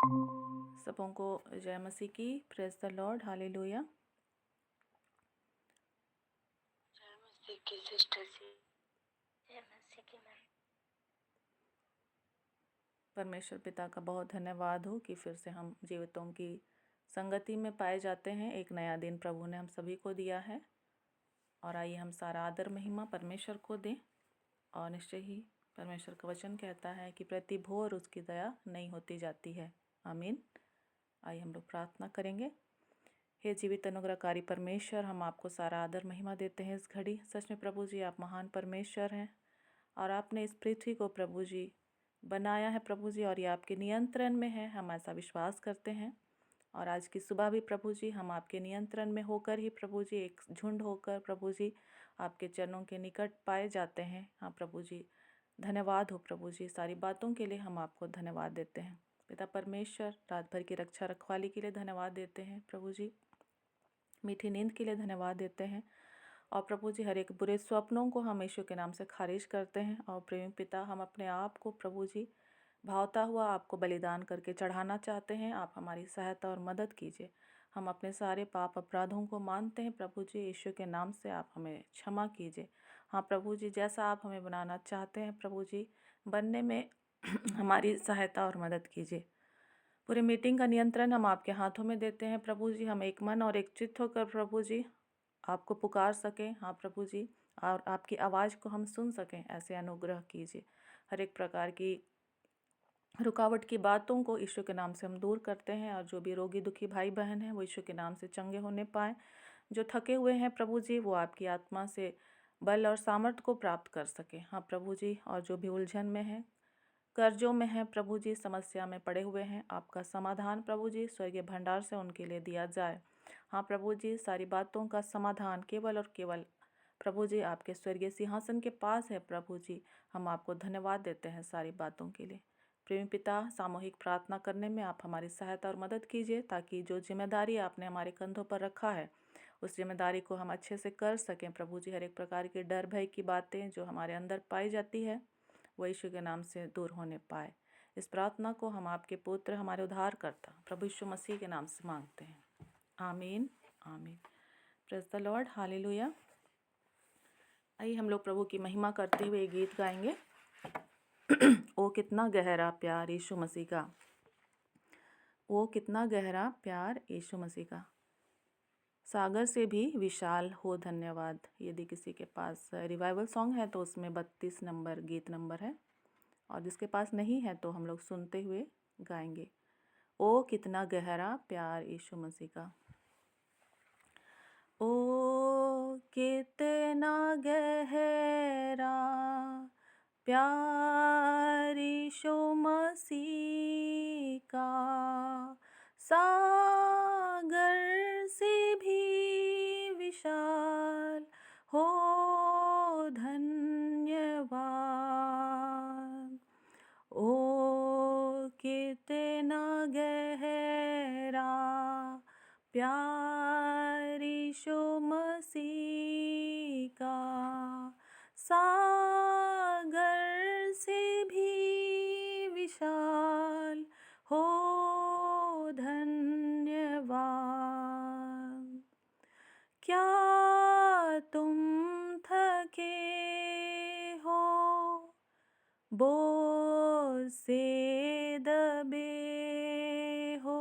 सबों को जय मसीह की। Praise the Lord, hallelujah. जय मसीह की सिस्टर जी। जय मसीह की मैम। परमेश्वर पिता का बहुत धन्यवाद हो कि फिर से हम जीवितों की संगति में पाए जाते हैं। एक नया दिन प्रभु ने हम सभी को दिया है और आइए हम सारा आदर महिमा परमेश्वर को दें। और निश्चय ही परमेश्वर का वचन कहता है कि प्रति भोर उसकी दया नहीं होती जाती है। आमीन। आइए हम लोग प्रार्थना करेंगे। हे जीवित अनुग्रहकारी परमेश्वर, हम आपको सारा आदर महिमा देते हैं इस घड़ी। सच में प्रभु जी आप महान परमेश्वर हैं और आपने इस पृथ्वी को प्रभु जी बनाया है प्रभु जी, और ये आपके नियंत्रण में है, हम ऐसा विश्वास करते हैं। और आज की सुबह भी प्रभु जी हम आपके नियंत्रण में होकर ही प्रभु जी एक झुंड होकर प्रभु जी आपके चरणों के निकट पाए जाते हैं। हाँ प्रभु जी, धन्यवाद हो प्रभु जी, सारी बातों के लिए हम आपको धन्यवाद देते हैं। पिता परमेश्वर, रात भर की रक्षा रखवाली के लिए धन्यवाद देते हैं प्रभु जी, मीठी नींद के लिए धन्यवाद देते हैं। और प्रभु जी हर एक बुरे स्वप्नों को हम यीशु के नाम से खारिज करते हैं। और प्रेमी पिता, हम अपने आप को प्रभु जी भावता हुआ आपको बलिदान करके चढ़ाना चाहते हैं। आप हमारी सहायता और मदद कीजिए। हम अपने सारे पाप अपराधों को मानते हैं प्रभु जी, यीशु के नाम से आप हमें क्षमा कीजिए। हाँ प्रभु जी, जैसा आप हमें बनाना चाहते हैं प्रभु जी, बनने में हमारी सहायता और मदद कीजिए। पूरी मीटिंग का नियंत्रण हम आपके हाथों में देते हैं प्रभु जी। हम एक मन और एक चित्त होकर प्रभु जी आपको पुकार सकें। हाँ प्रभु जी, और आपकी आवाज़ को हम सुन सकें, ऐसे अनुग्रह कीजिए। हर एक प्रकार की रुकावट की बातों को यीशु के नाम से हम दूर करते हैं। और जो भी रोगी दुखी भाई बहन हैं वो यीशु के नाम से चंगे होने पाएँ। जो थके हुए हैं प्रभु जी, वो आपकी आत्मा से बल और सामर्थ्य को प्राप्त कर सके। हाँ प्रभु जी, और जो भी उलझन में है, कर्जों में है प्रभु जी, समस्या में पड़े हुए हैं, आपका समाधान प्रभु जी स्वर्गीय भंडार से उनके लिए दिया जाए। हाँ प्रभु जी, सारी बातों का समाधान केवल और केवल प्रभु जी आपके स्वर्गीय सिंहासन के पास है प्रभु जी। हम आपको धन्यवाद देते हैं सारी बातों के लिए। प्रेमी पिता, सामूहिक प्रार्थना करने में आप हमारी सहायता और मदद कीजिए, ताकि जो जिम्मेदारी आपने हमारे कंधों पर रखा है उस जिम्मेदारी को हम अच्छे से कर सकें प्रभु जी। हर एक प्रकार के डर भय की बातें जो हमारे अंदर पाई जाती है वो यीशु के नाम से दूर होने पाए। इस प्रार्थना को हम आपके पुत्र हमारे उद्धारकर्ता प्रभु यीशु मसीह के नाम से मांगते हैं। आमीन आमीन। Praise the Lord, hallelujah. आइए हम लोग प्रभु की महिमा करते हुए गीत गाएंगे। ओ कितना गहरा प्यार यीशु मसीह का, ओ कितना गहरा प्यार यीशु मसीह का, सागर से भी विशाल हो धन्यवाद। यदि किसी के पास रिवाइवल सॉन्ग है तो उसमें 32 नंबर गीत नंबर है, और जिसके पास नहीं है तो हम लोग सुनते हुए गाएंगे। ओ कितना गहरा प्यार यीशु मसीह का, ओ कितना गहरा प्यार यीशु मसीह का, सागर से भी विशाल हो धन्यवाद। ओ कितना गहरा प्यार यीशु मसीह का, सागर से भी विशाल हो धन्यवाद। क्या तुम थके हो, बोझ से दबे हो,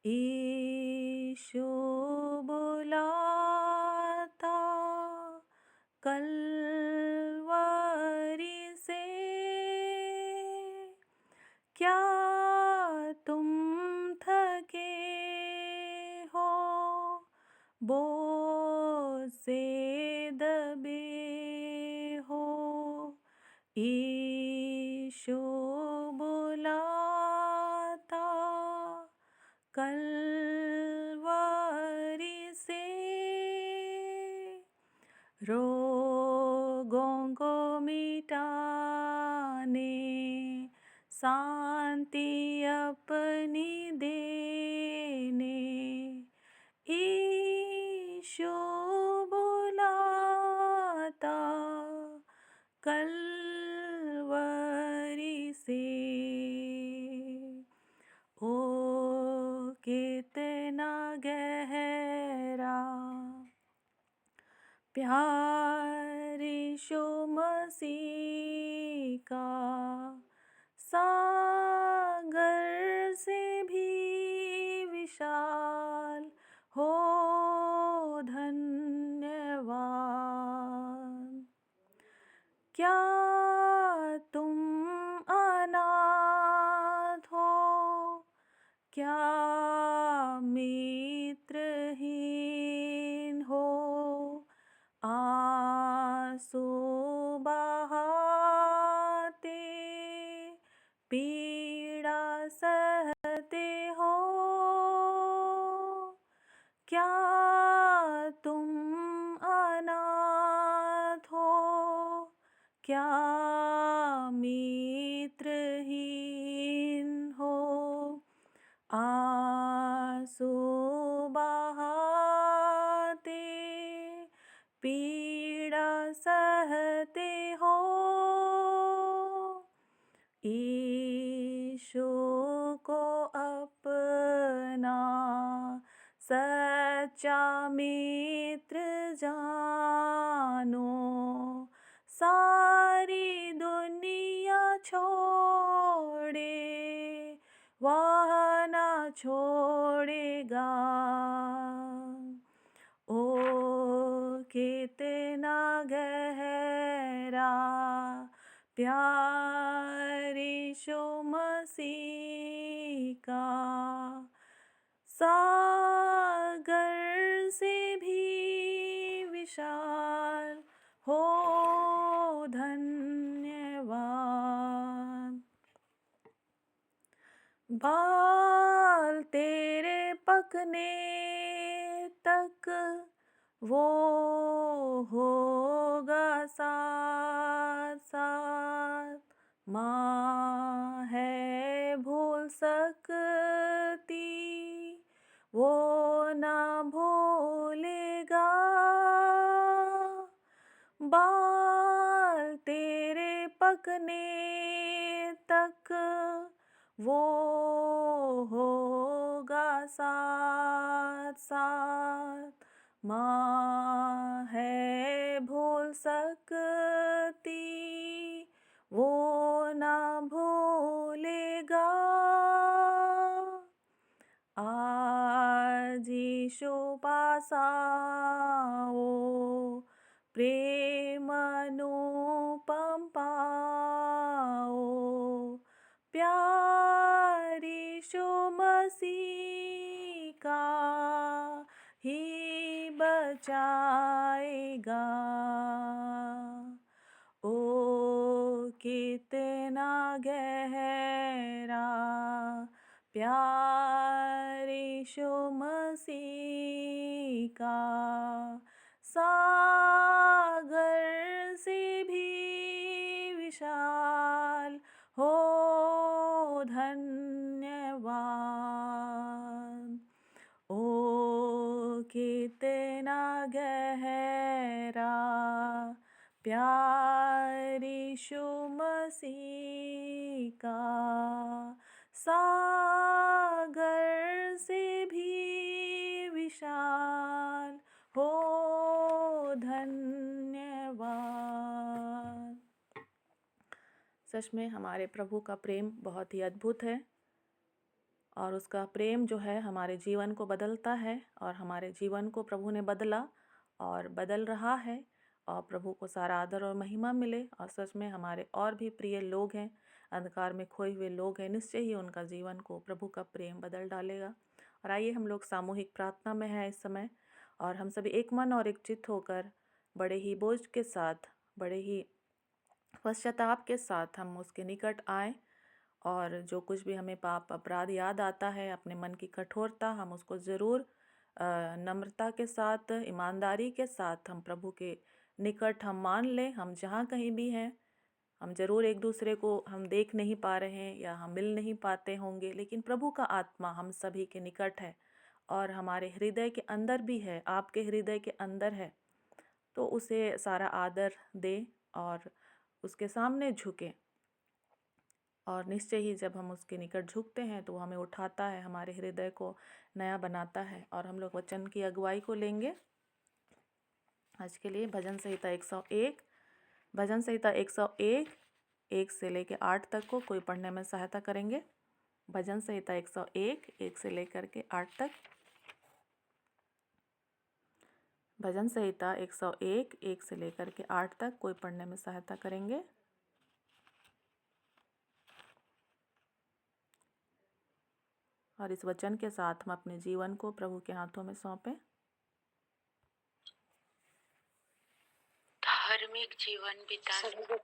यीशु बुलाता कलवरी से। क्या तुम थके हो, बोझ से दबे हो, यीशु बुलाता कलवरी से। रोगों को मिटाने, शांति अपनी देने, यीशु बुलाता कलवरी से। विशाल हो धन्यवाद। क्या तुम अनाथ हो, क्या मित्रहीन हो, आंसू बहाते पीड़ा सहते हो, क्या तुम अनाथ हो, क्या मित्रहीन हो, आंसू बहाते पीड़ा सहते हो, यीशु को अपना सच्चा मित्र जानो, सारी दुनिया छोड़े वह न छोड़ेगा। ओ कितना गहरा प्यार यीशु मसीह का, सागर से भी विशाल हो धन्यवाद। बाल तेरे पकने तक वो होगा साथ साथ, माँ है भूल सकती वो ना भूलेगा। बाल तेरे पकने तक वो होगा साथ साथ, माँ है भूल सकती वो ना भूलेगा। आज यीशु पास आओ, प्रेम अनुपम पाओ, प्यार यीशु मसीह का ही बचाएगा। ओ कितना गहरा प्यार यीशु मसीह का, सागर से भी विशाल हो धन्यवाद। ओ कितना गहरा प्यार यीशु मसीह का, सागर से भी विशाल हो धन्यवाद। सच में हमारे प्रभु का प्रेम बहुत ही अद्भुत है, और उसका प्रेम जो है हमारे जीवन को बदलता है, और हमारे जीवन को प्रभु ने बदला और बदल रहा है। और प्रभु को सारा आदर और महिमा मिले। और सच में हमारे और भी प्रिय लोग हैं, अंधकार में खोए हुए लोग हैं, निश्चय ही उनका जीवन को प्रभु का प्रेम बदल डालेगा। और आइए हम लोग सामूहिक प्रार्थना में हैं इस समय, और हम सभी एक मन और एक चित्त होकर बड़े ही बोझ के साथ, बड़े ही पश्चाताप के साथ हम उसके निकट आएँ, और जो कुछ भी हमें पाप अपराध याद आता है, अपने मन की कठोरता, हम उसको ज़रूर नम्रता के साथ, ईमानदारी के साथ हम प्रभु के निकट हम मान लें। हम जहाँ कहीं भी हैं, हम ज़रूर एक दूसरे को हम देख नहीं पा रहे हैं या हम मिल नहीं पाते होंगे, लेकिन प्रभु का आत्मा हम सभी के निकट है और हमारे हृदय के अंदर भी है, आपके हृदय के अंदर है। तो उसे सारा आदर दें और उसके सामने झुकें, और निश्चय ही जब हम उसके निकट झुकते हैं तो वो हमें उठाता है, हमारे हृदय को नया बनाता है। और हम लोग वचन की अगुवाई को लेंगे आज के लिए। भजन संहिता 101, भजन संहिता 101 1 से लेके 8 तक को कोई पढ़ने में सहायता करेंगे। भजन संहिता 101 1 से लेकर के 8 तक। भजन संहिता 101 1 से लेकर के 8 तक कोई पढ़ने में सहायता करेंगे? और इस वचन के साथ हम अपने जीवन को प्रभु के हाथों में सौंपें। धार्मिक जीवन बिताना।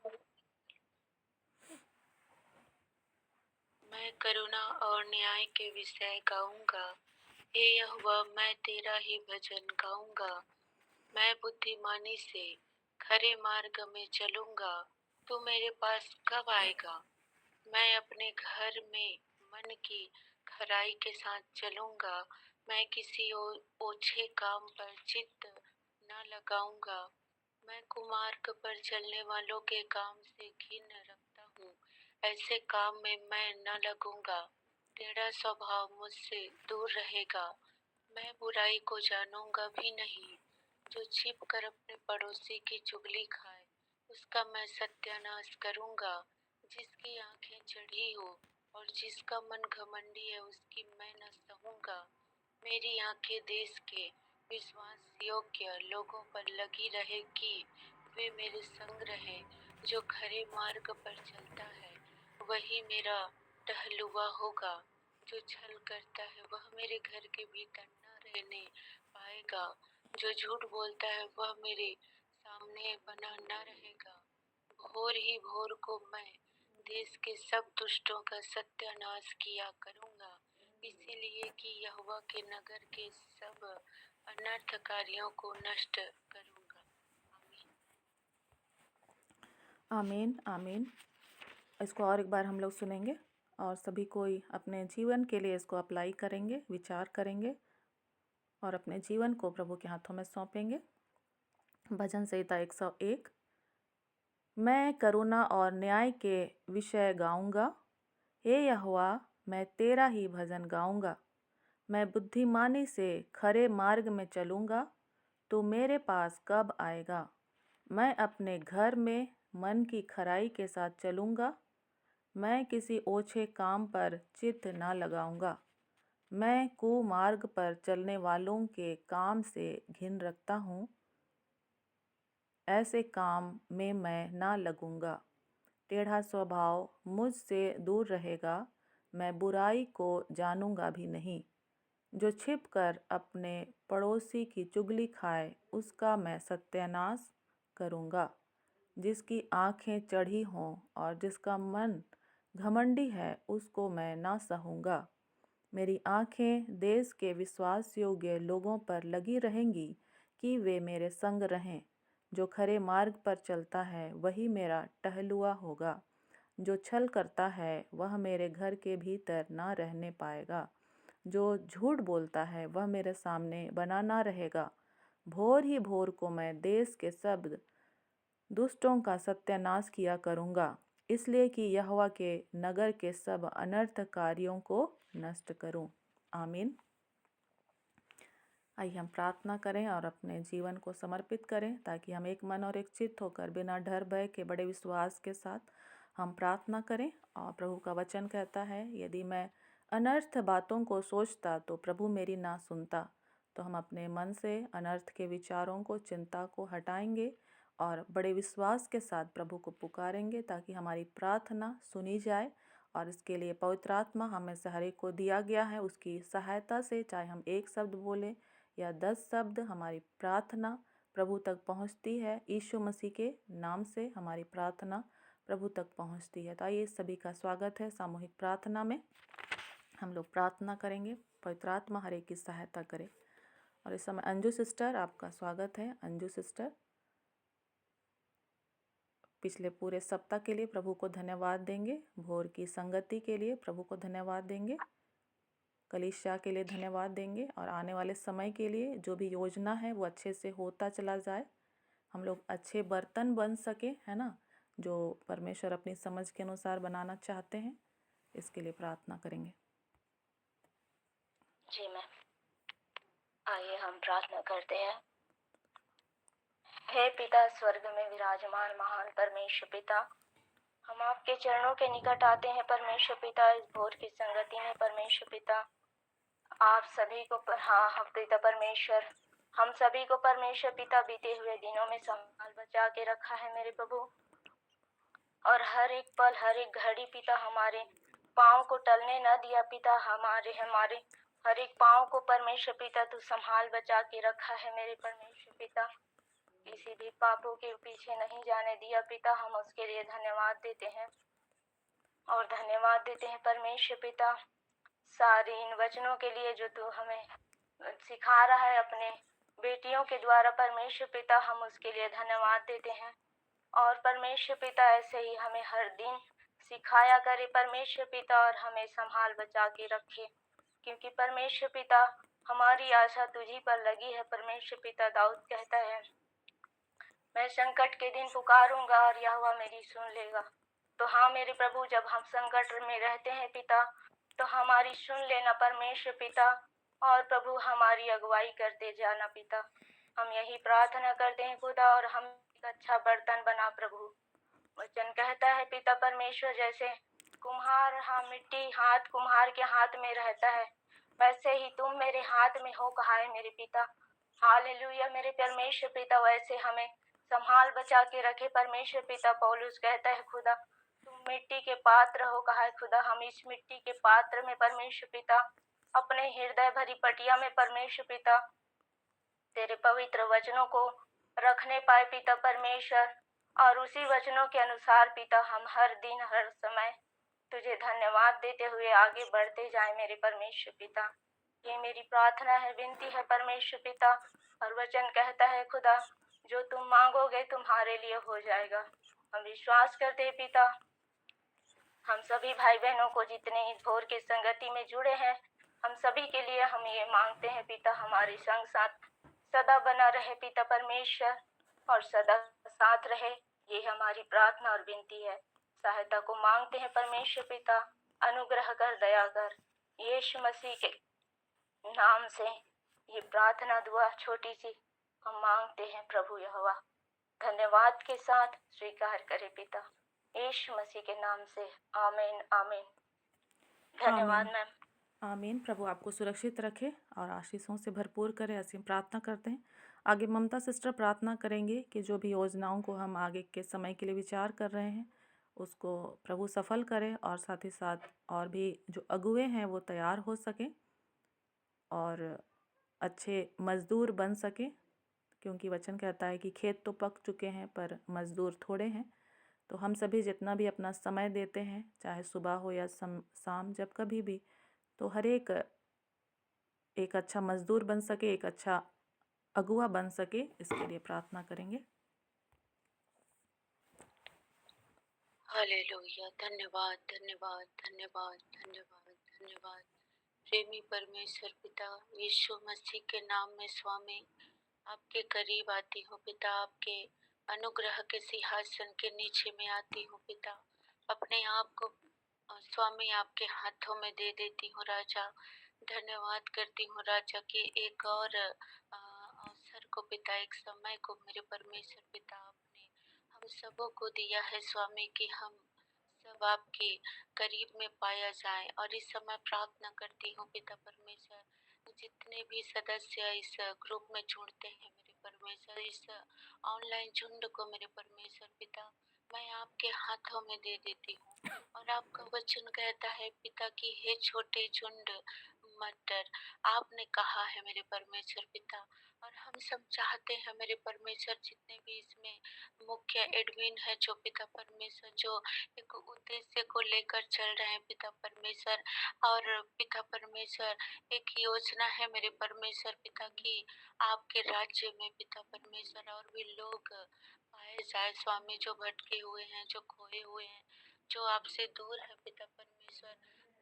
मैं करुणा और न्याय के विषय गाऊंगा। हे यहोवा, मैं तेरा ही भजन गाऊंगा। मैं बुद्धिमानी से खरे मार्ग में चलूंगा। तू मेरे पास कब आएगा? मैं अपने घर में मन की खराई के साथ चलूंगा। मैं किसी ओछे काम पर चित्त न लगाऊंगा। मैं कुमार्ग पर चलने वालों के काम से घिन रखता हूँ। ऐसे काम में मैं न लगूंगा। तेरा स्वभाव मुझसे दूर रहेगा। मैं बुराई को जानूंगा भी नहीं। जो छिप कर अपने पड़ोसी की चुगली खाए, उसका मैं सत्यानाश करूंगा। जिसकी आंखें चढ़ी हो और जिसका मन घमंडी है, उसकी मैं न सहूंगा। मेरी आंखें देश के विश्वास योग्य लोगों पर लगी रहे कि वे मेरे संग रहे। जो खरे मार्ग पर चलता है वही मेरा टहलुआ होगा। जो छल करता है वह मेरे घर के भीतर न रहने पाएगा। जो झूठ बोलता है वह मेरे सामने बना न रहेगा। भोर ही भोर को मैं देश के सब दुष्टों का सत्यानाश किया करूंगा, इसीलिए कि यहोवा के नगर के सब अनर्थकारियों को नष्ट करूंगा। आमीन आमीन। इसको और एक बार हम लोग सुनेंगे और सभी कोई अपने जीवन के लिए इसको अप्लाई करेंगे, विचार करेंगे और अपने जीवन को प्रभु के हाथों में सौंपेंगे। भजन संहिता 101। मैं करुणा और न्याय के विषय गाऊंगा। हे यहोवा, मैं तेरा ही भजन गाऊंगा। मैं बुद्धिमानी से खरे मार्ग में चलूंगा। तू मेरे पास कब आएगा? मैं अपने घर में मन की खराई के साथ चलूंगा। मैं किसी ओछे काम पर चित्त न लगाऊंगा। मैं कुमार्ग पर चलने वालों के काम से घिन रखता हूँ। ऐसे काम में मैं ना लगूंगा। टेढ़ा स्वभाव मुझसे दूर रहेगा। मैं बुराई को जानूंगा भी नहीं। जो छिपकर अपने पड़ोसी की चुगली खाए, उसका मैं सत्यानाश करूंगा। जिसकी आंखें चढ़ी हों और जिसका मन घमंडी है, उसको मैं ना सहूंगा। मेरी आंखें देश के विश्वास योग्य लोगों पर लगी रहेंगी कि वे मेरे संग रहें। जो खरे मार्ग पर चलता है वही मेरा टहलुआ होगा। जो छल करता है वह मेरे घर के भीतर ना रहने पाएगा। जो झूठ बोलता है वह मेरे सामने बना ना रहेगा। भोर ही भोर को मैं देश के सब दुष्टों का सत्यानाश किया करूँगा, इसलिए कि यहोवा के नगर के सब अनर्थकारियों को नष्ट करूं। आमीन। आइए हम प्रार्थना करें और अपने जीवन को समर्पित करें ताकि हम एक मन और एक चित्त होकर बिना डर भय के बड़े विश्वास के साथ हम प्रार्थना करें। और प्रभु का वचन कहता है, यदि मैं अनर्थ बातों को सोचता तो प्रभु मेरी ना सुनता। तो हम अपने मन से अनर्थ के विचारों को, चिंता को हटाएंगे और बड़े विश्वास के साथ प्रभु को पुकारेंगे ताकि हमारी प्रार्थना सुनी जाए। और इसके लिए पवित्र आत्मा हमें से हर एक को दिया गया है। उसकी सहायता से चाहे हम एक शब्द बोलें या 10 शब्द, हमारी प्रार्थना प्रभु तक पहुंचती है। यीशु मसीह के नाम से हमारी प्रार्थना प्रभु तक पहुंचती है। तो आइए सभी का स्वागत है सामूहिक प्रार्थना में। हम लोग प्रार्थना करेंगे, पवित्र आत्मा हर एक की सहायता करे। और इस समय अंजू सिस्टर, आपका स्वागत है। अंजू सिस्टर, पिछले पूरे सप्ताह के लिए प्रभु को धन्यवाद देंगे। भोर की संगति के लिए प्रभु को धन्यवाद देंगे। कलीसिया के लिए धन्यवाद देंगे और आने वाले समय के लिए जो भी योजना है वो अच्छे से होता चला जाए। हम लोग अच्छे बर्तन बन सके, है ना, जो परमेश्वर अपनी समझ के अनुसार बनाना चाहते हैं। इसके लिए प्रार्थना करेंगे। जी मैम, आइए हम प्रार्थना करते हैं। हे पिता, स्वर्ग में विराजमान महान परमेश्वर पिता, हम आपके चरणों के निकट आते हैं परमेश्वर पिता, इस भोर की संगति में परमेश्वर पिता। आप सभी को हाँ हम पिता परमेश्वर, हम सभी को परमेश्वर पिता बीते हुए दिनों में संभाल बचा के रखा है मेरे प्रभु। और हर एक पल, हर एक घड़ी पिता हमारे पाँव को टलने न दिया पिता। हमारे हमारे हर एक पाँव को परमेश्वर पिता तू संभाल बचा के रखा है मेरे परमेश्वर पिता। किसी भी पापों के पीछे नहीं जाने दिया पिता। हम उसके लिए धन्यवाद देते हैं और धन्यवाद देते हैं परमेश्वर पिता सारे इन वचनों के लिए जो तू हमें सिखा रहा है अपने बेटियों के द्वारा परमेश्वर पिता। हम उसके लिए धन्यवाद देते हैं और परमेश्वर पिता ऐसे ही हमें हर दिन सिखाया करे परमेश्वर पिता, और हमें संभाल बचा के रखे, क्योंकि परमेश्वर पिता हमारी आशा तुझी पर लगी है परमेश्वर पिता। दाऊद कहता है, मैं संकट के दिन पुकारूंगा और यहोवा मेरी सुन लेगा। तो हाँ मेरे प्रभु, जब हम संकट में रहते हैं पिता, तो हमारी सुन लेना परमेश्वर पिता, और प्रभु हमारी अगुवाई करते जाना पिता। हम यही प्रार्थना करते हैं खुदा, और हम एक अच्छा बर्तन बना प्रभु। वचन कहता है पिता परमेश्वर, जैसे कुम्हार मिट्टी हाथ कुम्हार के हाथ में रहता है, वैसे ही तुम मेरे हाथ में हो कहा है मेरे पिता। हालेलुया मेरे परमेश्वर पिता, वैसे हमें संभाल बचा के रखे परमेश्वर पिता। पौलुस कहता है, खुदा तुम मिट्टी के पात्र हो कहा है खुदा। हम इस मिट्टी के पात्र में परमेश्वर पिता अपने हृदय भरी पटिया में परमेश्वर पिता तेरे पवित्र वचनों को रखने पाए पिता परमेश्वर, और उसी वचनों के अनुसार पिता हम हर दिन हर समय तुझे धन्यवाद देते हुए आगे बढ़ते जाए मेरे परमेश्वर पिता। ये मेरी प्रार्थना है, विनती है परमेश्वर पिता। और वचन कहता है खुदा, जो तुम मांगोगे तुम्हारे लिए हो जाएगा। हम विश्वास करते हैं पिता, हम सभी भाई बहनों को जितने इस भोर की संगति में जुड़े हैं, हम सभी के लिए हम ये मांगते हैं पिता, हमारे संग साथ सदा बना रहे पिता परमेश्वर, और सदा साथ रहे। ये हमारी प्रार्थना और विनती है। सहायता को मांगते हैं परमेश्वर पिता, अनुग्रह कर, दया कर, यीशु मसीह के नाम से ये प्रार्थना दुआ छोटी सी हम मांगते हैं प्रभु यहोवा। धन्यवाद के साथ स्वीकार करे पिता, यीशु मसीह के नाम से, आमीन आमीन। धन्यवाद आमीन मैम। आमीन। प्रभु आपको सुरक्षित रखे और आशीषों से भरपूर करे, ऐसी हम प्रार्थना करते हैं। आगे ममता सिस्टर प्रार्थना करेंगे कि जो भी योजनाओं को हम आगे के समय के लिए विचार कर रहे हैं उसको प्रभु सफल करे, और साथ ही साथ और भी जो अगुए हैं वो तैयार हो सकें और अच्छे मज़दूर बन सकें, क्योंकि वचन कहता है कि खेत तो पक चुके हैं पर मज़दूर थोड़े हैं। तो हम सभी जितना भी अपना समय देते हैं, चाहे सुबह हो या शाम, जब कभी भी, तो हर एक अच्छा मज़दूर बन सके, एक अच्छा अगुआ बन सके, इसके लिए प्रार्थना करेंगे। हालेलुया। धन्यवाद धन्यवाद धन्यवाद धन्यवाद धन्यवाद। प्रेमी परमेश्वर पिता, यीशु मसीह के नाम में स्वामी आपके करीब आती हूँ पिता। आपके अनुग्रह के सिंहासन के नीचे में आती हूँ पिता। अपने आप को स्वामी आपके हाथों में दे देती हूँ राजा। धन्यवाद करती हूँ राजा कि एक और अवसर को पिता, एक समय को मेरे परमेश्वर पिता आपने हम सबों को दिया है स्वामी कि हम सब आपके करीब में पाया जाए। और इस समय प्रार्थना करती हूँ पिता परमेश्वर, जितने भी सदस्य इस ग्रुप में जुड़ते हैं मेरे परमेश्वर, इस ऑनलाइन झुंड को मेरे परमेश्वर पिता मैं आपके हाथों में दे देती हूँ। और आपका वचन कहता है पिता कि हे छोटे झुंड मत डर, आपने कहा है मेरे परमेश्वर पिता। और हम सब चाहते हैं मेरे परमेश्वर, जितने भी इसमें मुख्य एडमिन है जो पिता परमेश्वर, जो एक उद्देश्य को लेकर चल रहे हैं पिता परमेश्वर। और पिता परमेश्वर एक योजना है मेरे परमेश्वर पिता की आपके राज्य में पिता परमेश्वर और भी लोग पाए जाए स्वामी, जो भटके हुए हैं, जो खोए हुए हैं, जो आपसे दूर है पिता परमेश्वर,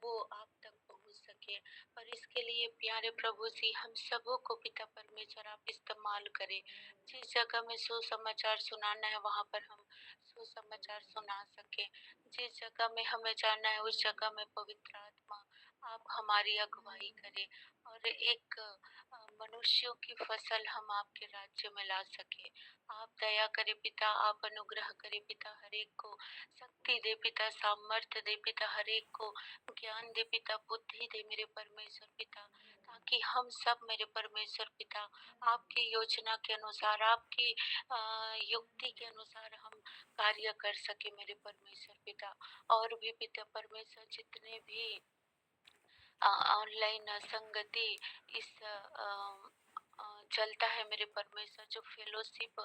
वो आप तक पहुंच सके। और इसके लिए प्यारे प्रभु जी हम सबों को पिता परमेश्वर आप इस्तेमाल करें। जिस जगह में सुसमाचार सुनाना है वहाँ पर हम सुसमाचार सुना सके। जिस जगह में हमें जाना है उस जगह में पवित्र आत्मा आप हमारी अगुवाई करें। और एक मनुष्यों की फसल हम आपके राज्य में ला सके। आप दया करे पिता, आप अनुग्रह करे पिता, हर एक को शक्ति दे पिता, सामर्थ्य दे पिता, हर एक को ज्ञान दे पिता, बुद्धि दे मेरे परमेश्वर पिता, ताकि हम सब मेरे परमेश्वर पिता आपकी योजना के अनुसार, आपकी युक्ति के अनुसार हम कार्य कर सके मेरे परमेश्वर पिता। और भी पिता परमेश्वर जितने भी ऑनलाइन संगति इस चलता है मेरे परमेश्वर, जो फेलोशिप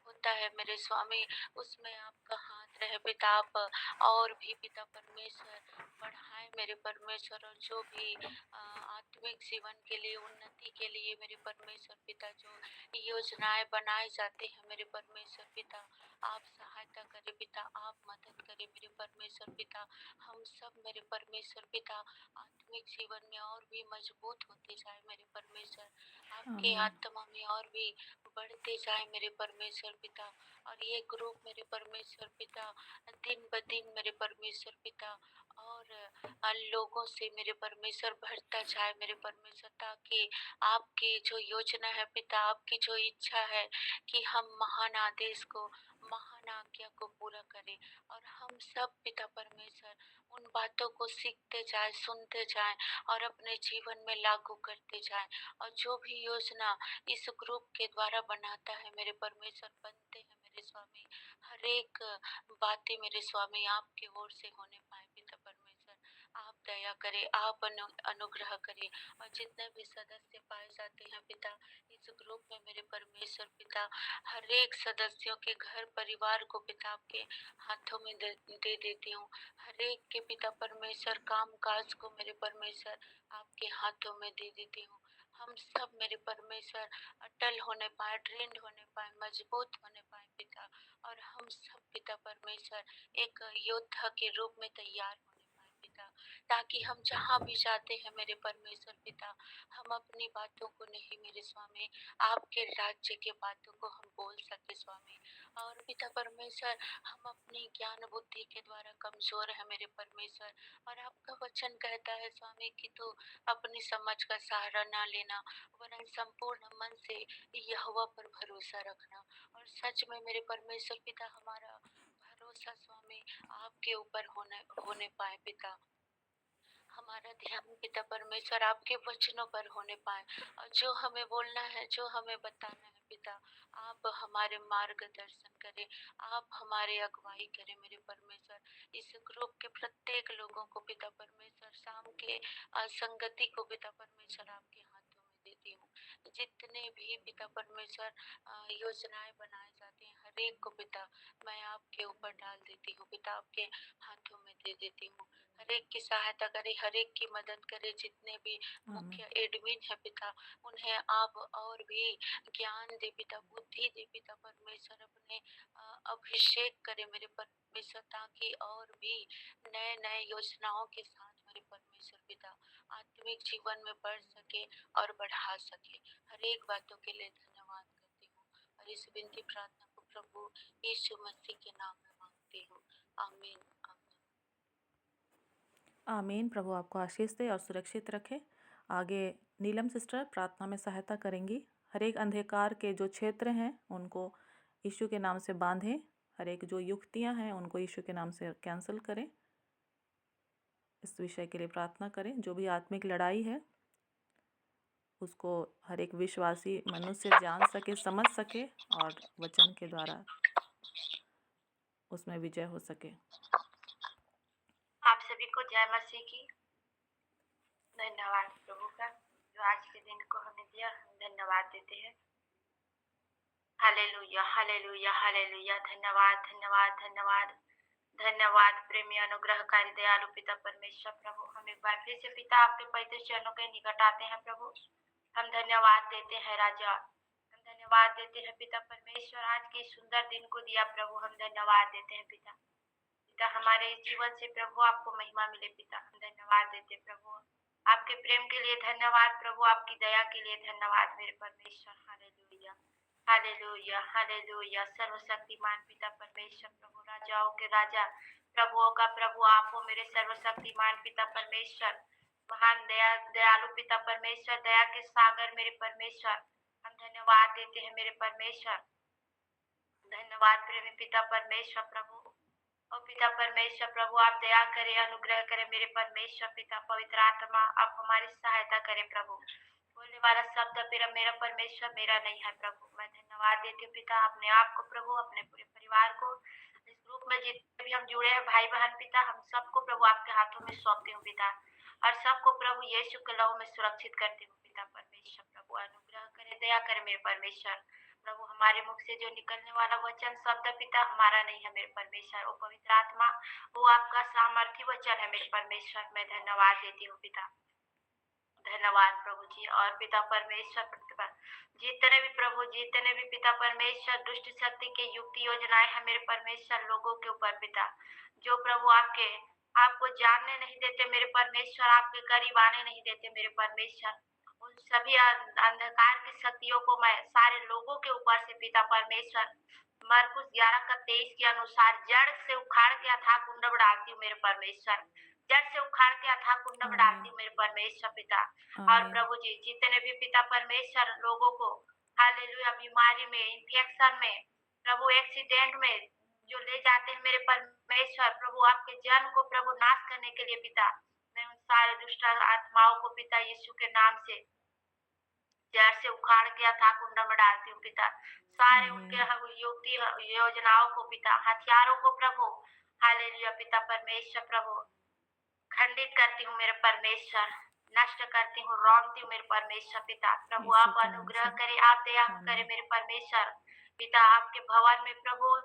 होता है मेरे स्वामी, उसमें आपका हाथ रहे पिता। आप और भी पिता परमेश्वर बढ़ाए मेरे परमेश्वर, और जो भी आत्मिक जीवन के लिए, उन्नति के लिए मेरे परमेश्वर पिता जो योजनाएं बनाए जाते हैं मेरे परमेश्वर पिता, आप सहायता करें पिता, आप मदद करें मेरे परमेश्वर पिता। हम सब मेरे परमेश्वर पिता आत्मिक जीवन में और भी मजबूत होते जाए मेरे परमेश्वर, आपके आमीन। आत्मा में और भी बढ़ते जाए मेरे परमेश्वर पिता। और ये ग्रुप मेरे परमेश्वर पिता दिन ब दिन मेरे परमेश्वर पिता और लोगों से मेरे परमेश्वर भरता जाए मेरे परमेश्वर, ताकि आपकी जो योजना है पिता, आपकी जो इच्छा है कि हम महान आदेश को, महान आज्ञा को पूरा करें, और हम सब पिता परमेश्वर उन बातों को सीखते जाए, सुनते जाए और अपने जीवन में लागू करते जाए। और जो भी योजना इस ग्रुप के द्वारा बनाता है मेरे परमेश्वर, बनते हैं मेरे स्वामी, हर एक बातें मेरे स्वामी आपके ओर से होने पाए पिता परमेश्वर। आप दया करें, आप अनुग्रह करें, और जितने भी सदस्य पाए जाते हैं पिता इस ग्रुप में मेरे परमेश्वर पिता, हर एक सदस्यों के घर परिवार को पिता आपके हाथों में दे देती हूँ। हर एक के पिता परमेश्वर काम काज को मेरे परमेश्वर आपके हाथों में दे देती हूँ। हम सब मेरे परमेश्वर अटल होने पाए, दृढ़ होने पाए, मजबूत होने पाए पिता, और हम सब पिता परमेश्वर एक योद्धा के रूप में तैयार होने पाए पिता, ताकि हम जहाँ भी जाते हैं मेरे परमेश्वर पिता, हम अपनी बातों को नहीं मेरे स्वामी, आपके राज्य के बातों को हम बोल सके स्वामी। और पिता परमेश्वर हम अपनी ज्ञान बुद्धि के द्वारा कमजोर है मेरे परमेश्वर, और आपका वचन कहता है स्वामी कि तू अपनी समझ का सहारा ना लेना, वरन संपूर्ण मन से यहोवा पर भरोसा रखना। और सच में मेरे परमेश्वर पिता हमारा भरोसा स्वामी आपके ऊपर होने पाए पिता, हमारा ध्यान पिता परमेश्वर आपके वचनों पर होने पाए, और जो हमें बोलना है, जो हमें बताना है पिता, आप हमारे मार्गदर्शन करें, आप हमारे अगुवाई करें मेरे परमेश्वर। इस ग्रुप के प्रत्येक लोगों को पिता परमेश्वर, शाम के संगति को पिता परमेश्वर आपके हाथों में देती हूँ। जितने भी पिता परमेश्वर योजनाएं बनाए जाते हैं, हर एक को पिता मैं आपके ऊपर डाल देती हूँ पिता, आपके हाथों में दे देती हूँ। हर एक की सहायता करे, हर एक की मदद करे, जितने भी आमीन। मुख्य एडमिन है पिता, उन्हें आप और भी ज्ञान दे पिता, बुद्धि दे पिता परमेश्वर, अपने अभिषेक करे मेरे परमेश्वर, ताकि और भी नए नए योजनाओं के साथ मेरे परमेश्वर पिता आत्मिक जीवन में बढ़ सके और बढ़ा सके। हर एक बातों के लिए धन्यवाद करती हूँ, और इस विनती प्रार्थना को प्रभु यीशु मसीह के नाम में मांगती हूँ। आमीन। आमीन। प्रभु आपको आशीष दे और सुरक्षित रखे। आगे नीलम सिस्टर प्रार्थना में सहायता करेंगी। हर एक अंधकार के जो क्षेत्र हैं उनको यीशु के नाम से बांधें। हर एक जो युक्तियां हैं उनको यीशु के नाम से कैंसिल करें। इस विषय के लिए प्रार्थना करें। जो भी आत्मिक लड़ाई है उसको हर एक विश्वासी मनुष्य जान सके, समझ सके और वचन के द्वारा उसमें विजय हो सके। आप सभी को जय मसीह की। धन्यवाद प्रभु का जो आज के दिन को हमें दिया, हम धन्यवाद देते हैं। Hallelujah hallelujah hallelujah. धन्यवाद धन्यवाद धन्यवाद धन्यवाद प्रेमी अनुग्रहकारी दयालु पिता परमेश्वर प्रभु, हम एक बार फिर से पिता आपके पवित्र चरणों के निकट आते हैं प्रभु। हम धन्यवाद देते हैं राजा, हम धन्यवाद देते हैं पिता परमेश्वर, आज के सुंदर दिन को दिया प्रभु। हम धन्यवाद देते हैं पिता, पिता हमारे इस जीवन से प्रभु आपको महिमा मिले पिता। हम धन्यवाद देते प्रभु, आपके प्रेम के लिए धन्यवाद प्रभु, आपकी दया के लिए धन्यवाद मेरे परमेश्वर। Hallelujah hallelujah hallelujah. सर्वशक्तिमान पिता परमेश्वर प्रभु, राजाओं के राजा, प्रभुओं का प्रभु आप हो मेरे सर्वशक्तिमान पिता परमेश्वर। महान दयालु पिता परमेश्वर, दया के सागर मेरे परमेश्वर, हम धन्यवाद देते हैं मेरे परमेश्वर। धन्यवाद प्रेमी पिता परमेश्वर प्रभु। और पिता परमेश्वर प्रभु, आप दया करें, अनुग्रह करें मेरे परमेश्वर पिता। पवित्र आत्मा आप हमारी सहायता करें प्रभु। बोलने वाला शब्द मेरा परमेश्वर मेरा नहीं है प्रभु। मैं धन्यवाद देती हूँ पिता अपने आप को प्रभु, अपने पूरे परिवार को, इस ग्रुप में जितने भी हम जुड़े हैं भाई बहन पिता, हम सबको प्रभु आपके हाथों में सौंपती हूँ पिता। और सबको प्रभु यीशु के लहू में सुरक्षित करती हूँ पिता परमेश्वर प्रभु। अनुग्रह करे, दया करे मेरे परमेश्वर प्रभु। हमारे मुख से जो निकलने वाला वचन शब्द पिता हमारा नहीं है मेरे परमेश्वर। वो पवित्र आत्मा, वो आपका सामर्थी वचन है मेरे परमेश्वर। मैं धन्यवाद देती हूँ पिता। धन्यवाद प्रभु जी। और पिता परमेश्वर जितने भी प्रभु, जितने भी पिता परमेश्वर दुष्ट शक्ति के युक्ति योजनाएं हैं मेरे परमेश्वर लोगों के ऊपर पिता, जो प्रभु आपको जानने नहीं देते मेरे परमेश्वर, आपके करीब आने नहीं देते मेरे परमेश्वर, उन सभी अंधकार की शक्तियों को मैं सारे लोगों के ऊपर से पिता परमेश्वर मरकुस 11:23 के अनुसार जड़ से उखाड़ के अथाह कुंड में डालती हूँ मेरे परमेश्वर। जड़ से उखाड़ के अथाह कुंड में डालती हूँ मेरे परमेश्वर पिता। और प्रभु जी जितने भी पिता परमेश्वर लोगों को हालेलुया बीमारी में, इन्फेक्शन में, प्रभु एक्सीडेंट में जो ले जाते हैं मेरे परमेश्वर प्रभु, आपके जन को प्रभु नाश करने के लिए पिता, मैं उन सारे दुष्ट आत्माओं को पिता यीशु के नाम से जड़ से उखाड़ के अथाह कुंड में डालती हूँ पिता। सारे उनके युक्ति योजनाओं को पिता, हथियारों को प्रभु हालेलुया पिता परमेश्वर प्रभु खंडित करती हूँ मेरे परमेश्वर, नष्ट करती हूँ, रौंदती हूँ मेरे परमेश्वर पिता प्रभु। आप अनुग्रह करें, आप दया करें मेरे परमेश्वर पिता। आपके भवन में प्रभु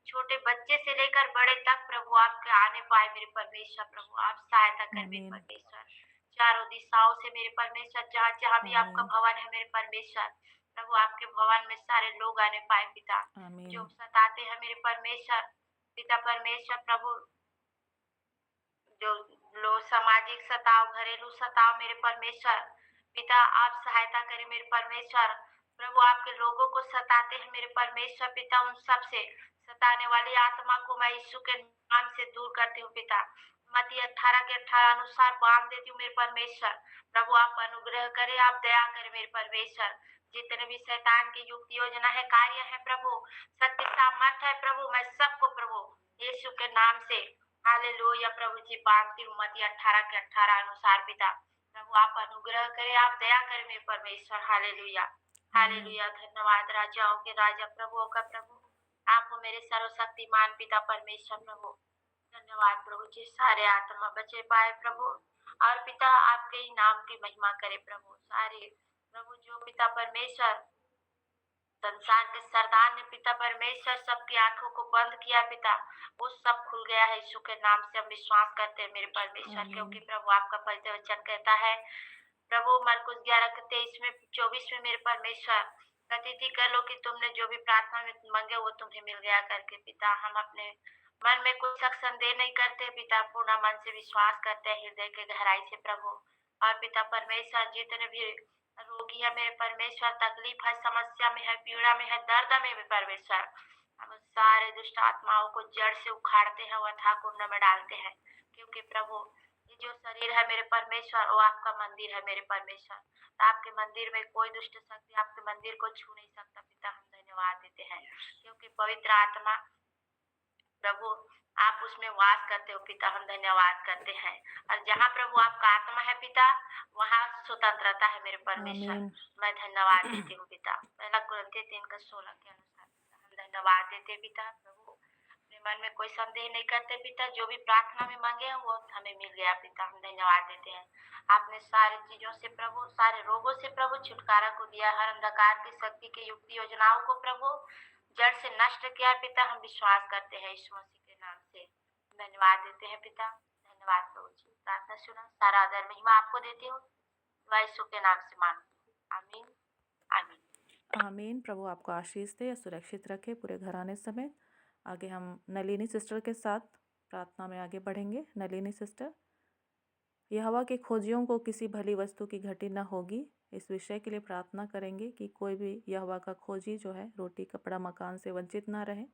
छोटे बच्चे से लेकर बड़े तक प्रभु आपके आने पाए मेरे परमेश्वर प्रभु। आप सहायता करें मेरे परमेश्वर, चारों दिशाओं से मेरे परमेश्वर, जहाँ जहाँ भी आपका भवन है मेरे परमेश्वर प्रभु, आपके भवन में सारे लोग आने पाए पिता। जो सताते हैं मेरे परमेश्वर पिता परमेश्वर प्रभु, जो लोग सामाजिक सताव, घरेलू सताव मेरे परमेश्वर पिता, आप सहायता करें मेरे परमेश्वर प्रभु। आपके लोगों को सताते हैं मेरे परमेश्वर पिता, उन सब से सताने वाली आत्मा को मैं यीशु के नाम से दूर करती हूँ पिता। मत्ती 18 के 18 अनुसार बांध देती हूँ मेरे परमेश्वर प्रभु। आप अनुग्रह करें, आप दया करें मेरे परमेश्वर। जितने भी शैतान की युक्ति योजना है, कार्य है प्रभु, शक्ति सामर्थ है प्रभु, मैं सबको प्रभु यीशु के नाम से हालेलुया प्रभु जी बांधती हूँ मत्ती 18 के 18 अनुसार पिता प्रभु। आप अनुग्रह करें, आप दया करें मेरे परमेश्वर। Hallelujah hallelujah. धन्यवाद राजाओं के राजा, प्रभुओं का प्रभु, आप हो मेरे सर्वशक्तिमान पिता परमेश्वर प्रभु। धन्यवाद प्रभु जी। सारे आत्मा बचे पाए प्रभु, और पिता आपके ही नाम की महिमा करे प्रभु। सारे प्रभु जो पिता परमेश्वर संसार के सरदार ने पिता परमेश्वर सबकी आंखों को बंद किया पिता, वो सब खुल गया है यीशु के नाम से हम विश्वास करते हैं मेरे परमेश्वर। क्योंकि प्रभु आपका पवित्र वचन कहता है प्रभु मरकुस 11:23 में 24 में मेरे परमेश्वर, प्रतीति कर लो कि तुमने जो भी प्रार्थना में मांगे वो तुम्हें मिल गया करके पिता। हम अपने मन में कोई शक संदेह नहीं करते पिता, पूर्ण मन से विश्वास करते हैं हृदय के गहराई से प्रभु। और पिता परमेश्वर जितने भी रोगी है मेरे परमेश्वर, तकलीफ है, समस्या में है, पीड़ा में है, दर्द में भी परमेश्वर, हम सारे दुष्ट आत्माओं को जड़ से उखाड़ते हैं, अथाह कुंड में डालते हैं। क्योंकि प्रभु ये जो शरीर है मेरे परमेश्वर, वो आपका मंदिर है मेरे परमेश्वर। तो आपके मंदिर में कोई दुष्ट शक्ति आपके मंदिर को छू नहीं सकता पिता। हम धन्यवाद देते हैं क्योंकि पवित्र आत्मा प्रभु आप उसमें वास करते हो पिता। हम धन्यवाद करते हैं, और जहाँ प्रभु आपका आत्मा है पिता, वहाँ स्वतंत्रता है मेरे परमेश्वर। मैं धन्यवाद देती हूँ पिता। 1 कुरिन्थियों 3:16 के अनुसार हम धन्यवाद देते पिता प्रभु। अपने मन में कोई संदेह नहीं करते पिता, जो भी प्रार्थना में मांगे हैं वो हमें मिल गया पिता। हम धन्यवाद देते हैं, आपने सारी चीजों से प्रभु, सारे रोगों से प्रभु छुटकारा को दिया, हर अंधकार की शक्ति की युक्ति योजनाओं को प्रभु जड़ से नष्ट किया पिता। हम विश्वास करते हैं यीशु मसीह के नाम से धन्यवाद देते हैं पिता। धन्यवाद प्रभु जी। प्रार्थना सुना, सारा आदर महिमा आपको देती हूँ, यीशु के नाम से मांगती हूँ। आमीन आमीन आमीन। प्रभु आपको आशीष दे, सुरक्षित रखे पूरे घराने समेत। आगे हम नलिनी सिस्टर के साथ प्रार्थना में आगे बढ़ेंगे। नलिनी सिस्टर, यहोवा के खोजियों को किसी भली वस्तु की घटी न होगी, इस विषय के लिए प्रार्थना करेंगे कि कोई भी यहोवा का खोजी जो है रोटी कपड़ा मकान से वंचित ना रहे।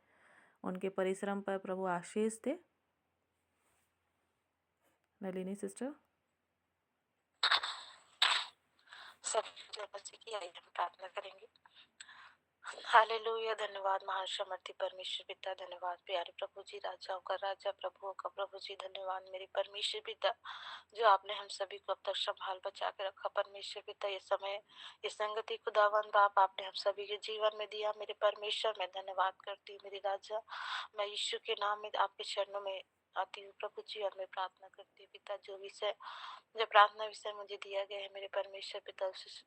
उनके परिश्रम पर प्रभु आशीष दे। नलिनी सिस्टर। सब मसीह की आइए हम प्रार्थना करेंगे। हालेलुया। धन्यवाद महान सामर्थी परमेश्वर पिता, धन्यवाद प्यारे प्रभु जी, राजाओं का राजा, प्रभुओं का प्रभु जी। धन्यवाद मेरे परमेश्वर पिता, जो आपने हम सभी को अब तक संभाल बचा के रखा। परमेश्वर पिता, ये समय, ये संगति खुदावन बाप आपने हम सभी के जीवन में दिया। मेरे परमेश्वर, मैं धन्यवाद करती हूँ मेरे राजा। मैं यीशु के नाम में आपके चरणों में आती हूँ प्रभु जी, और मैं प्रार्थना करती हूँ पिता, जो प्रार्थना विषय मुझे दिया गया है मेरे परमेश्वर पिता, उस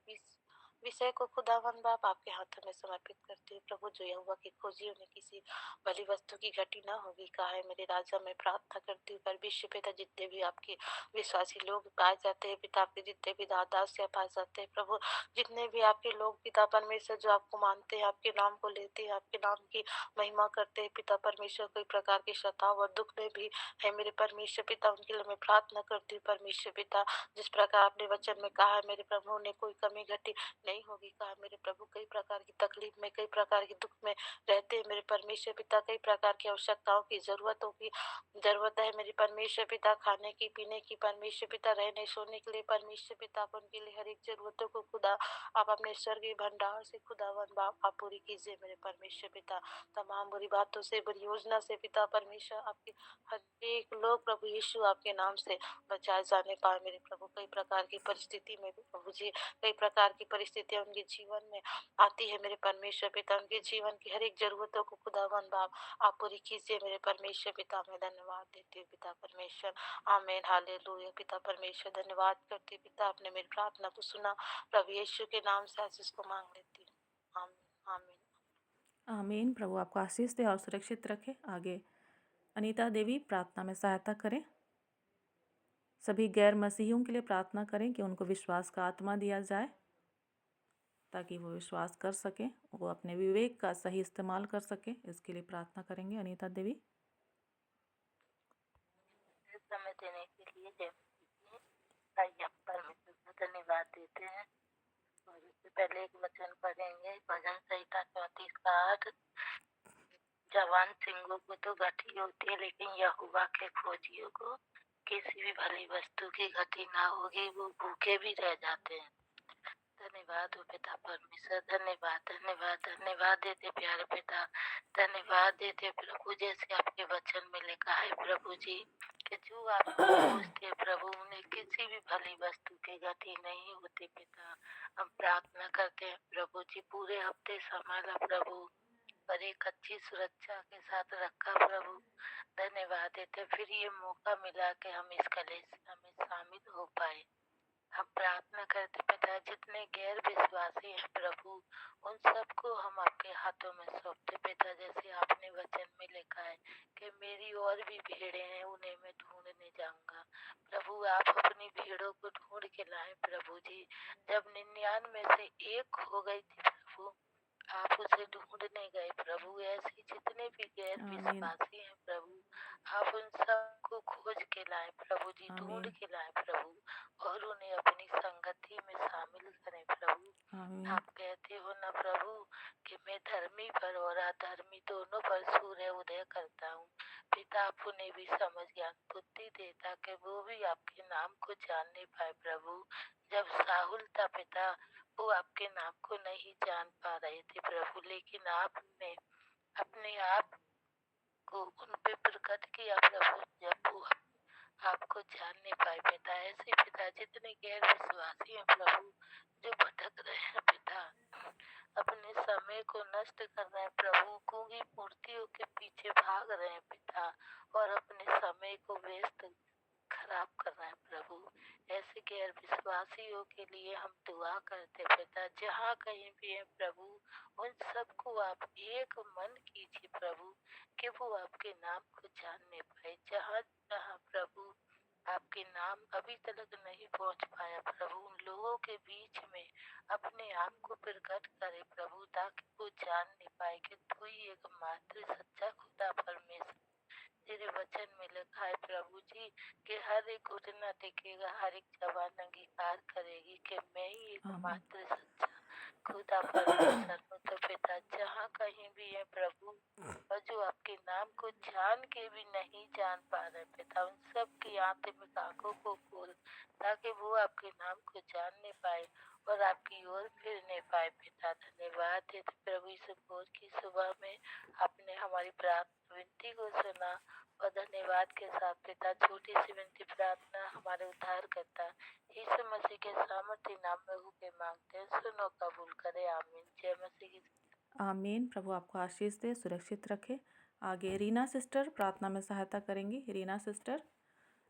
विषय को खुदावन बाप आपके हाथों में समर्पित करती हूँ प्रभु। जो यहोवा की खोजियों में किसी भली वस्तु की घटी ना होगी कहा है मेरे राजा। मैं प्रार्थना करती हूँ परमेश्वर पिता, जितने भी आपके विश्वासी लोग पाए जाते हैं पिता, आपके जितने भी दादा से पाए जाते हैं प्रभु, जितने भी आपके लोग पिता परमेश्वर जो आपको मानते हैं, आपके नाम को लेते हैं, आपके नाम की महिमा करते हैं पिता परमेश्वर, कोई प्रकार की शताव और दुख में भी है मेरे परमेश्वर पिता, उनके लिए मैं प्रार्थना करती हूँ परमेश्वर पिता। जिस प्रकार आपने वचन में कहा है मेरे प्रभु ने कोई कमी घटी नहीं होगी कहा मेरे प्रभु, कई प्रकार की तकलीफ में, कई प्रकार के दुख में रहते हैं मेरे परमेश्वर पिता, कई प्रकार की आवश्यकताओं की जरूरत है मेरे परमेश्वर पिता, खाने की, पीने की परमेश्वर पिता, रहने सोने के लिए परमेश्वर पिता, आप उनके लिए हर एक जरूरतों को खुदा आप अपने स्वर्गीय भंडार से खुदावन बाप आप पूरी कीजिए मेरे परमेश्वर पिता। तमाम बुरी बातों से, बुरी योजना से पिता परमेश्वर, आपके हर एक लोग प्रभु यीशु आपके नाम से बचाए जाने पाए मेरे प्रभु। कई प्रकार की परिस्थिति में भी प्रभु जी, कई प्रकार की परिस्थितियां उनके जीवन में आती है मेरे परमेश्वर पिता, उनके जीवन की हर एक जरूरतों को खुदावन बाप आप पूरी कीजिए मेरे परमेश्वर पिता। मैं धन्यवाद देती हूँ पिता परमेश्वर। आमीन। हालेलुया। पिता परमेश्वर, धन्यवाद करती हूँ पिता, आपने मेरी प्रार्थना को सुना। प्रभु यीशु के नाम से आशीष को मांग लेती हूँ। आमीन आमीन। आमीन। प्रभु आपको आशीष दे और सुरक्षित रखे। आगे अनीता देवी प्रार्थना में सहायता करें। सभी गैर मसीहियों के लिए प्रार्थना करें कि उनको विश्वास का आत्मा दिया जाए, ताकि वो विश्वास कर सकें, वो अपने विवेक का सही इस्तेमाल कर सकें। इसके लिए प्रार्थना करेंगे अनीता देवी। समय देने के लिए जय मसीह। आइए हम परमेश्वर का धन्यवाद देते हैं और इससे पहले एक वचन पढ़ेंगे, भजन संहिता 34:8। जवान सिंहों को तो घटी होती है, लेकिन यहोवा के खोजियों को किसी भी भली वस्तु की घटी ना होगी, वो भूखे भी रह जाते हैं। धन्यवाद हो पिता परमेश्वर, धन्यवाद धन्यवाद धन्यवाद देते प्यारे पिता, धन्यवाद देते प्रभु। जैसे आपके वचन में लिखा है प्रभु जी कि जो आपको खोजते हैं प्रभु, उन्हें किसी भी भली वस्तु की गति नहीं होती पिता। हम प्रार्थना करते हैं प्रभु जी, पूरे हफ्ते संभाला प्रभु और एक अच्छी सुरक्षा के साथ रखा प्रभु। धन्यवाद देते फिर ये मौका मिला कि हम इस कलेसिया में शामिल हो पाए। हम प्रार्थना करते पिता, जितने गैर विश्वासी हैं प्रभु, उन सबको हम आपके हाथों में सौंपते पिता। जैसे आपने वचन में लिखा है कि मेरी और भी भीड़ें हैं, उन्हें मैं ढूंढने जाऊंगा। प्रभु आप अपनी भीड़ों को ढूंढ के लाए प्रभु जी। जब 99 में से एक हो गई थी प्रभु, आप उसे ढूंढने गए प्रभु। ऐसे जितने भी गैर आमीन विश्वासी हैं प्रभु, आप उन सबको खोज के लाए प्रभु जी, ढूंढ आमीन के लाए प्रभु, और उन्हें अपनी संगति में शामिल करें प्रभु। आमीन आप कहते हो ना प्रभु कि मैं धर्मी पर और अधर्मी दोनों पर सूर्य उदय करता हूँ। पिता आप उन्हें भी समझ ज्ञान बुद्धि देता कि वो भी आपके नाम को जानने पाए प्रभु। जब साहुल था पिता, वो आपके नाम को नहीं जान पा रहे थे प्रभु, लेकिन आपने अपने आप को उन पे प्रकट किया प्रभु, जब वो आपको जानने पाए पिता। ऐसे पिता जितने गैर विश्वासी हैं प्रभु, जो भटक रहे हैं पिता, अपने समय को नष्ट कर रहे हैं प्रभु, गूंगी मूर्तियों के पीछे भाग रहे हैं पिता, और अपने समय को व्यस्त खराब कर रहे हैं प्रभु। ऐसे गैर विश्वासियों के लिए हम दुआ करते पिता, जहाँ कहीं भी है प्रभु, उन सबको आप एक मन कीजिए प्रभु, कि वो आपके नाम को जानने पाए। जहाँ जहाँ प्रभु आपके नाम अभी तक नहीं पहुँच पाया प्रभु, उन लोगों के बीच में अपने आप को प्रकट करे प्रभु, ताकि वो जान नहीं पाए कि तू ही एकमात्र सच्चा खुदा परमेश्वर। तेरे वचन में लिखा है प्रभु जी कि हर एक घुटना टेकेगा, हर एक जबान अंगीकार करेगी कि मैं ही आमीन एकमात्र सच्चा खुद आप परमेश्वर हो तो पिता जहाँ कहीं भी है प्रभु, और जो आपके नाम को जान के भी नहीं जान पा रहे पिता, उन सब की आत्मिक आंखों को खोल, ताकि वो आपके नाम को जानने पाए और आपकी ओर फिरने पाए पिता। धन्यवाद देते प्रभु, इस भोर की सुबह में आपने हमारी प्रार्थना विनती को सुना, और धन्यवाद के साथ पिता छोटी सी विनती प्रार्थना हमारे उद्धार करता यीशु मसीह के सामर्थ्य नाम में होके मांगते हैं, सुनो कबूल करे, आमीन। जय मसीह की। आमीन। प्रभु आपको आशीष दे, सुरक्षित रखे। आगे रीना सिस्टर प्रार्थना में सहायता करेंगी। रीना सिस्टर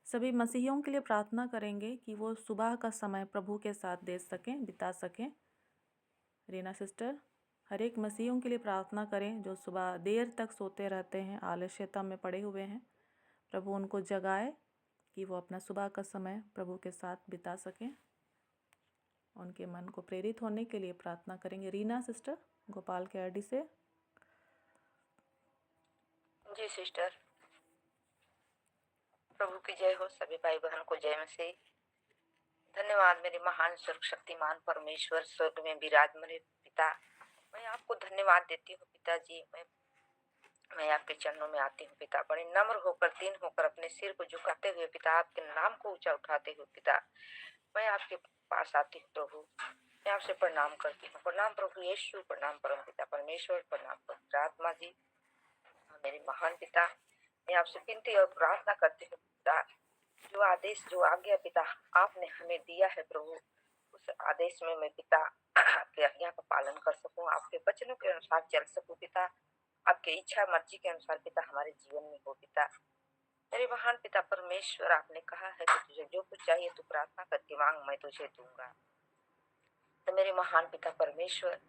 सभी मसीहियों के लिए प्रार्थना करेंगे कि वो सुबह का समय प्रभु के साथ दे सकें, बिता सकें। रीना सिस्टर हर एक मसीहियों के लिए प्रार्थना करें जो सुबह देर तक सोते रहते हैं, आलस्यता में पड़े हुए हैं। प्रभु उनको जगाए कि वो अपना सुबह का समय प्रभु के साथ बिता सकें। उनके मन को प्रेरित होने के लिए प्रार्थना करेंगे। रीना सिस्टर गोपाल के आईडी से। जी सिस्टर, प्रभु की जय हो, सभी भाई बहन को जय मसीह। धन्यवाद मेरे महान सर्वशक्तिमान परमेश्वर, स्वर्ग में विराजमान पिता, मैं आपको धन्यवाद देती हूँ पिताजी। मैं आपके चरणों में आती हूँ पिता, बड़े नम्र होकर, दीन होकर, अपने सिर को झुकाते हुए पिता, आपके नाम को ऊंचा उठाते हुए पिता, मैं आपके पास आती हूँ प्रभु। मैं आपसे प्रणाम करती हूँ। प्रणाम प्रभु यीशु, प्रणाम परम पिता परमेश्वर, प्रणाम पवित्र आत्मा जी, मेरे महान पिता। मैं आपसे विनती और प्रार्थना करती हूँ पिता, जो आदेश, जो आज्ञा पिता आपने हमें दिया है प्रभु, उस आदेश में मैं पिता आपके आज्ञा का पालन कर सकूं, आपके वचनों के अनुसार चल सकूं पिता, आपके इच्छा मर्जी के अनुसार पिता हमारे जीवन में हो पिता। मेरे महान पिता परमेश्वर, आपने कहा है कि तुझे जो कुछ चाहिए तू प्रार्थना करके मांग, मैं तुझे दूंगा। तो मेरे महान पिता परमेश्वर,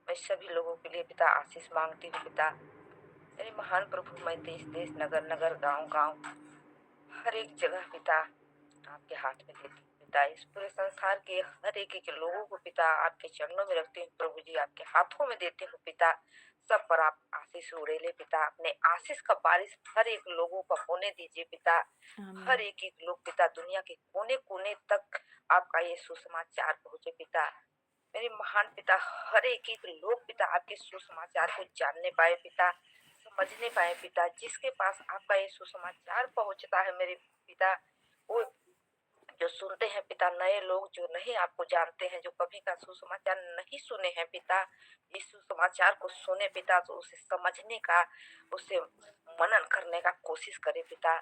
मैं सभी लोगों के लिए पिता आशीष मांगती हूँ पिता। मेरे महान प्रभु, मैं देश देश, नगर नगर, गांव गांव, हर एक जगह पिता आपके हाथ में देती हूँ पिता। इस पूरे संसार के हर एक लोगों को पिता आपके चरणों में रखती हूँ प्रभु जी, आपके हाथों में देती हूँ पिता। सब पर आप आशीष उड़ेले पिता, अपने आशीष का बारिश हर एक लोगों पर होने दीजिए पिता। हर एक लोग पिता दुनिया के कोने कोने तक आपका ये सुसमाचार पहुंचे पिता। मेरे महान पिता, हर एक लोग पिता आपके सुसमाचार को जानने पाए पिता, समझने पाए पिता। जिसके पास आपका ये सुसमाचार पहुंचता है मेरे पिता, वो जो सुनते हैं पिता, नए लोग जो नहीं आपको जानते हैं, जो कभी का सुसमाचार नहीं सुने हैं पिता, इस सुसमाचार को सुने पिता, तो उसे समझने का, उसे मनन करने का कोशिश करे पिता।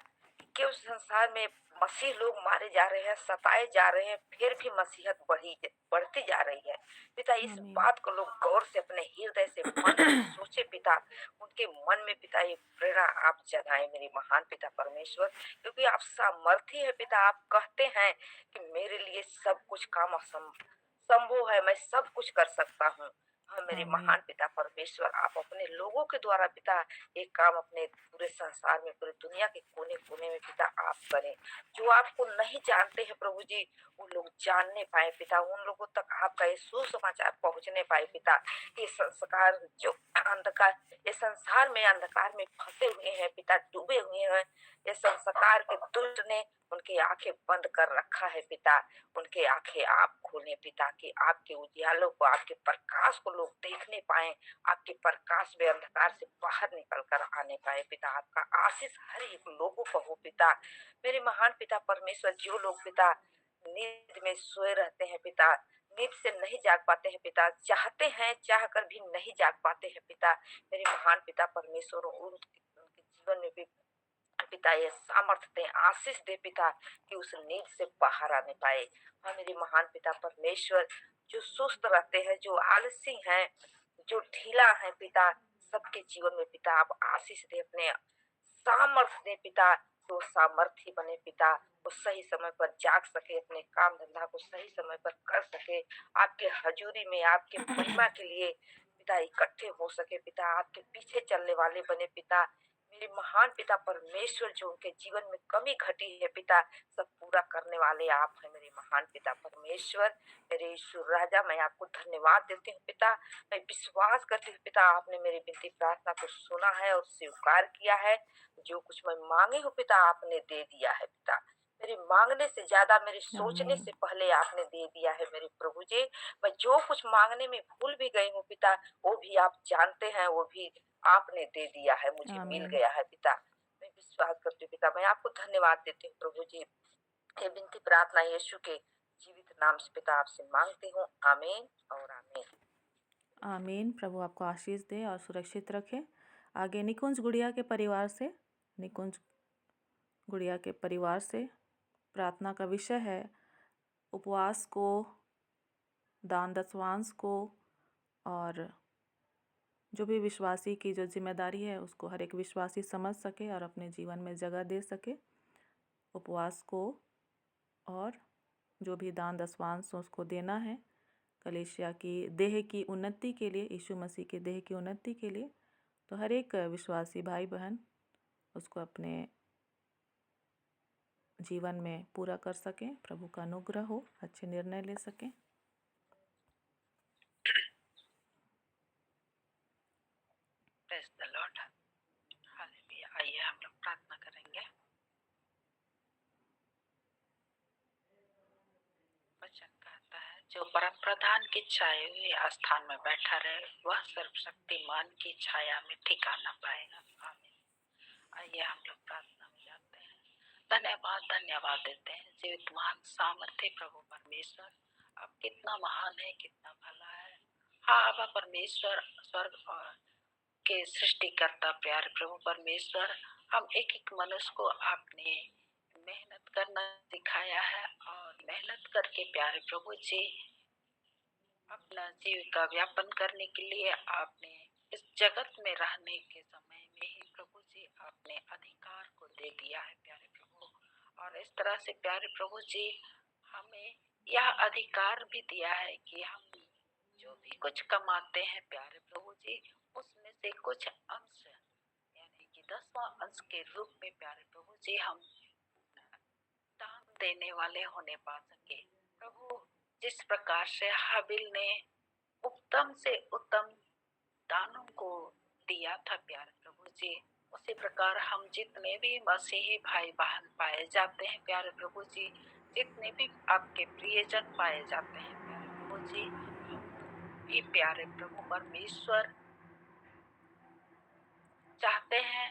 कि उस संसार में मसीह लोग मारे जा रहे हैं, सताए जा रहे हैं, फिर भी मसीहत बढ़ती जा रही है पिता। इस बात को लोग गौर से अपने हृदय से मन से सोचे पिता, उनके मन में पिता ये प्रेरणा आप जगाए मेरे महान पिता परमेश्वर, क्योंकि आप सामर्थी है पिता। आप कहते हैं कि मेरे लिए सब कुछ काम संभव है, मैं सब कुछ कर सकता हूँ। हाँ मेरे महान पिता परमेश्वर, आप अपने लोगों के द्वारा पिता एक काम अपने पूरे संसार में, पूरी दुनिया के कोने कोने में पिता आप करें। जो आपको नहीं जानते हैं प्रभु जी, वो लोग जानने पाए पिता, उन लोगों तक आपका ये सुसमाचार पहुंचने पाए पिता। ये संस्कार जो अंधकार, ये संसार में अंधकार में फंसे हुए हैं पिता, डूबे हुए हैं, ये संस्कार के दुष्ट ने उनकी आंखें बंद कर रखा है पिता। उनके आंखें आप खोलें पिता, कि आपके उजियालों को, आपके प्रकाश को लोग देखने पाए, आपके प्रकाश में अंधकार से बाहर निकल कर आने पाए पिता। आपका आशीष हर एक लोगों को हो पिता। मेरे महान पिता परमेश्वर, जो लोग पिता नींद में सोए रहते हैं पिता, नींद से नहीं जाग पाते हैं पिता, चाहते हैं चाह कर भी नहीं जाग पाते हैं पिता, मेरे महान पिता परमेश्वर, उनके जीवन में भी पिता ये सामर्थ्य दे, आशीष दे पिता, कि उस नींद से बाहर आने पाए। हाँ मेरे महान पिता परमेश्वर, जो सुस्त रहते हैं, जो आलसी हैं, जो ढीला है पिता, सबके जीवन में पिता आप आशीष दे, अपने सामर्थ्य दे पिता, तो सामर्थ्य बने पिता, वो सही समय पर जाग सके, अपने काम धंधा को सही समय पर कर सके, आपके हजूरी में, आपके महिमा के लिए पिता इकट्ठे हो सके पिता, आपके पीछे चलने वाले बने पिता। मेरे महान पिता परमेश्वर, जो उनके जीवन में कमी घटी है पिता, सब पूरा करने वाले आप हैं मेरे महान पिता परमेश्वर। मेरे ईश्वर राजा, मैं आपको धन्यवाद देती हूँ पिता। मैं विश्वास करती हूँ पिता, आपने मेरी विनती प्रार्थना को सुना है और स्वीकार किया है। जो कुछ मैं मांगी हूँ पिता, आपने दे दिया है पिता। मेरे मांगने से ज्यादा, मेरे सोचने आमीन। से पहले आपने दे दिया है मेरे प्रभु जी। मैं जो कुछ मांगने में भूल भी गई हूँ पिता, वो भी आप जानते हैं, वो भी आपने दे दिया है, मुझे मिल आमीन। गया है पिता। मैं विश्वास करती हूँ पिता, मैं आपको धन्यवाद देती हूँ प्रभु जी। ये विनती प्रार्थना यीशु के जीवित नाम से पिता आपसे मांगती हूँ, आमीन और आमीन। आमीन। प्रभु आपको आशीष दे और सुरक्षित रखे। आगे निकुंज गुड़िया के परिवार से, निकुंज गुड़िया के परिवार से प्रार्थना का विषय है उपवास को, दान दशवांश को, और जो भी विश्वासी की जो जिम्मेदारी है उसको हर एक विश्वासी समझ सके और अपने जीवन में जगह दे सके। उपवास को और जो भी दान दशवांश उसको देना है कलीसिया की देह की उन्नति के लिए, यीशु मसीह के देह की उन्नति के लिए। तो हर एक विश्वासी भाई बहन उसको अपने जीवन में पूरा कर सकें, प्रभु का अनुग्रह हो, अच्छे निर्णय ले सकें। Praise the Lord, hallelujah. आइए हम लोग प्रार्थना करेंगे। वचन कहता है, जो परम प्रधान की छाए हुए स्थान में बैठा रहे वह सर्वशक्तिमान की छाया में ठिकाना पाएगा। आमीन। आइए हम लोग प्रार्थना में जाते हैं। धन्यवाद देते हैं जीवित महान सामर्थ्य प्रभु परमेश्वर, आप कितना महान है, कितना भला है। हाँ आबा परमेश्वर, स्वर्ग और के सृष्टिकर्ता प्यारे प्रभु परमेश्वर, हम एक एक मनुष्य को आपने मेहनत करना सिखाया है और मेहनत करके प्यारे प्रभु जी अपना जीविका व्यापन करने के लिए आपने इस जगत में रहने के समय में ही प्रभु जी आपने अधिकार को दे दिया है प्यारे प्रभु। और इस तरह से प्यारे प्रभु जी हमें यह अधिकार भी दिया है कि हम जो भी कुछ कमाते हैं प्यारे प्रभु जी, उसमें से कुछ अंश यानी कि 10वां अंश के रूप में प्यारे प्रभु जी हम दान देने वाले होने पा सके। प्रभु जिस प्रकार से हाबिल ने उत्तम से उत्तम दानों को दिया था प्यारे प्रभु जी, उसी प्रकार हम जितने भी मसीही भाई बहन पाए जाते हैं प्यारे प्रभु जी, जितने भी आपके प्रियजन पाए जाते हैं प्यारे प्रभु जी, भी प्यारे प्रभु परमेश्वर चाहते हैं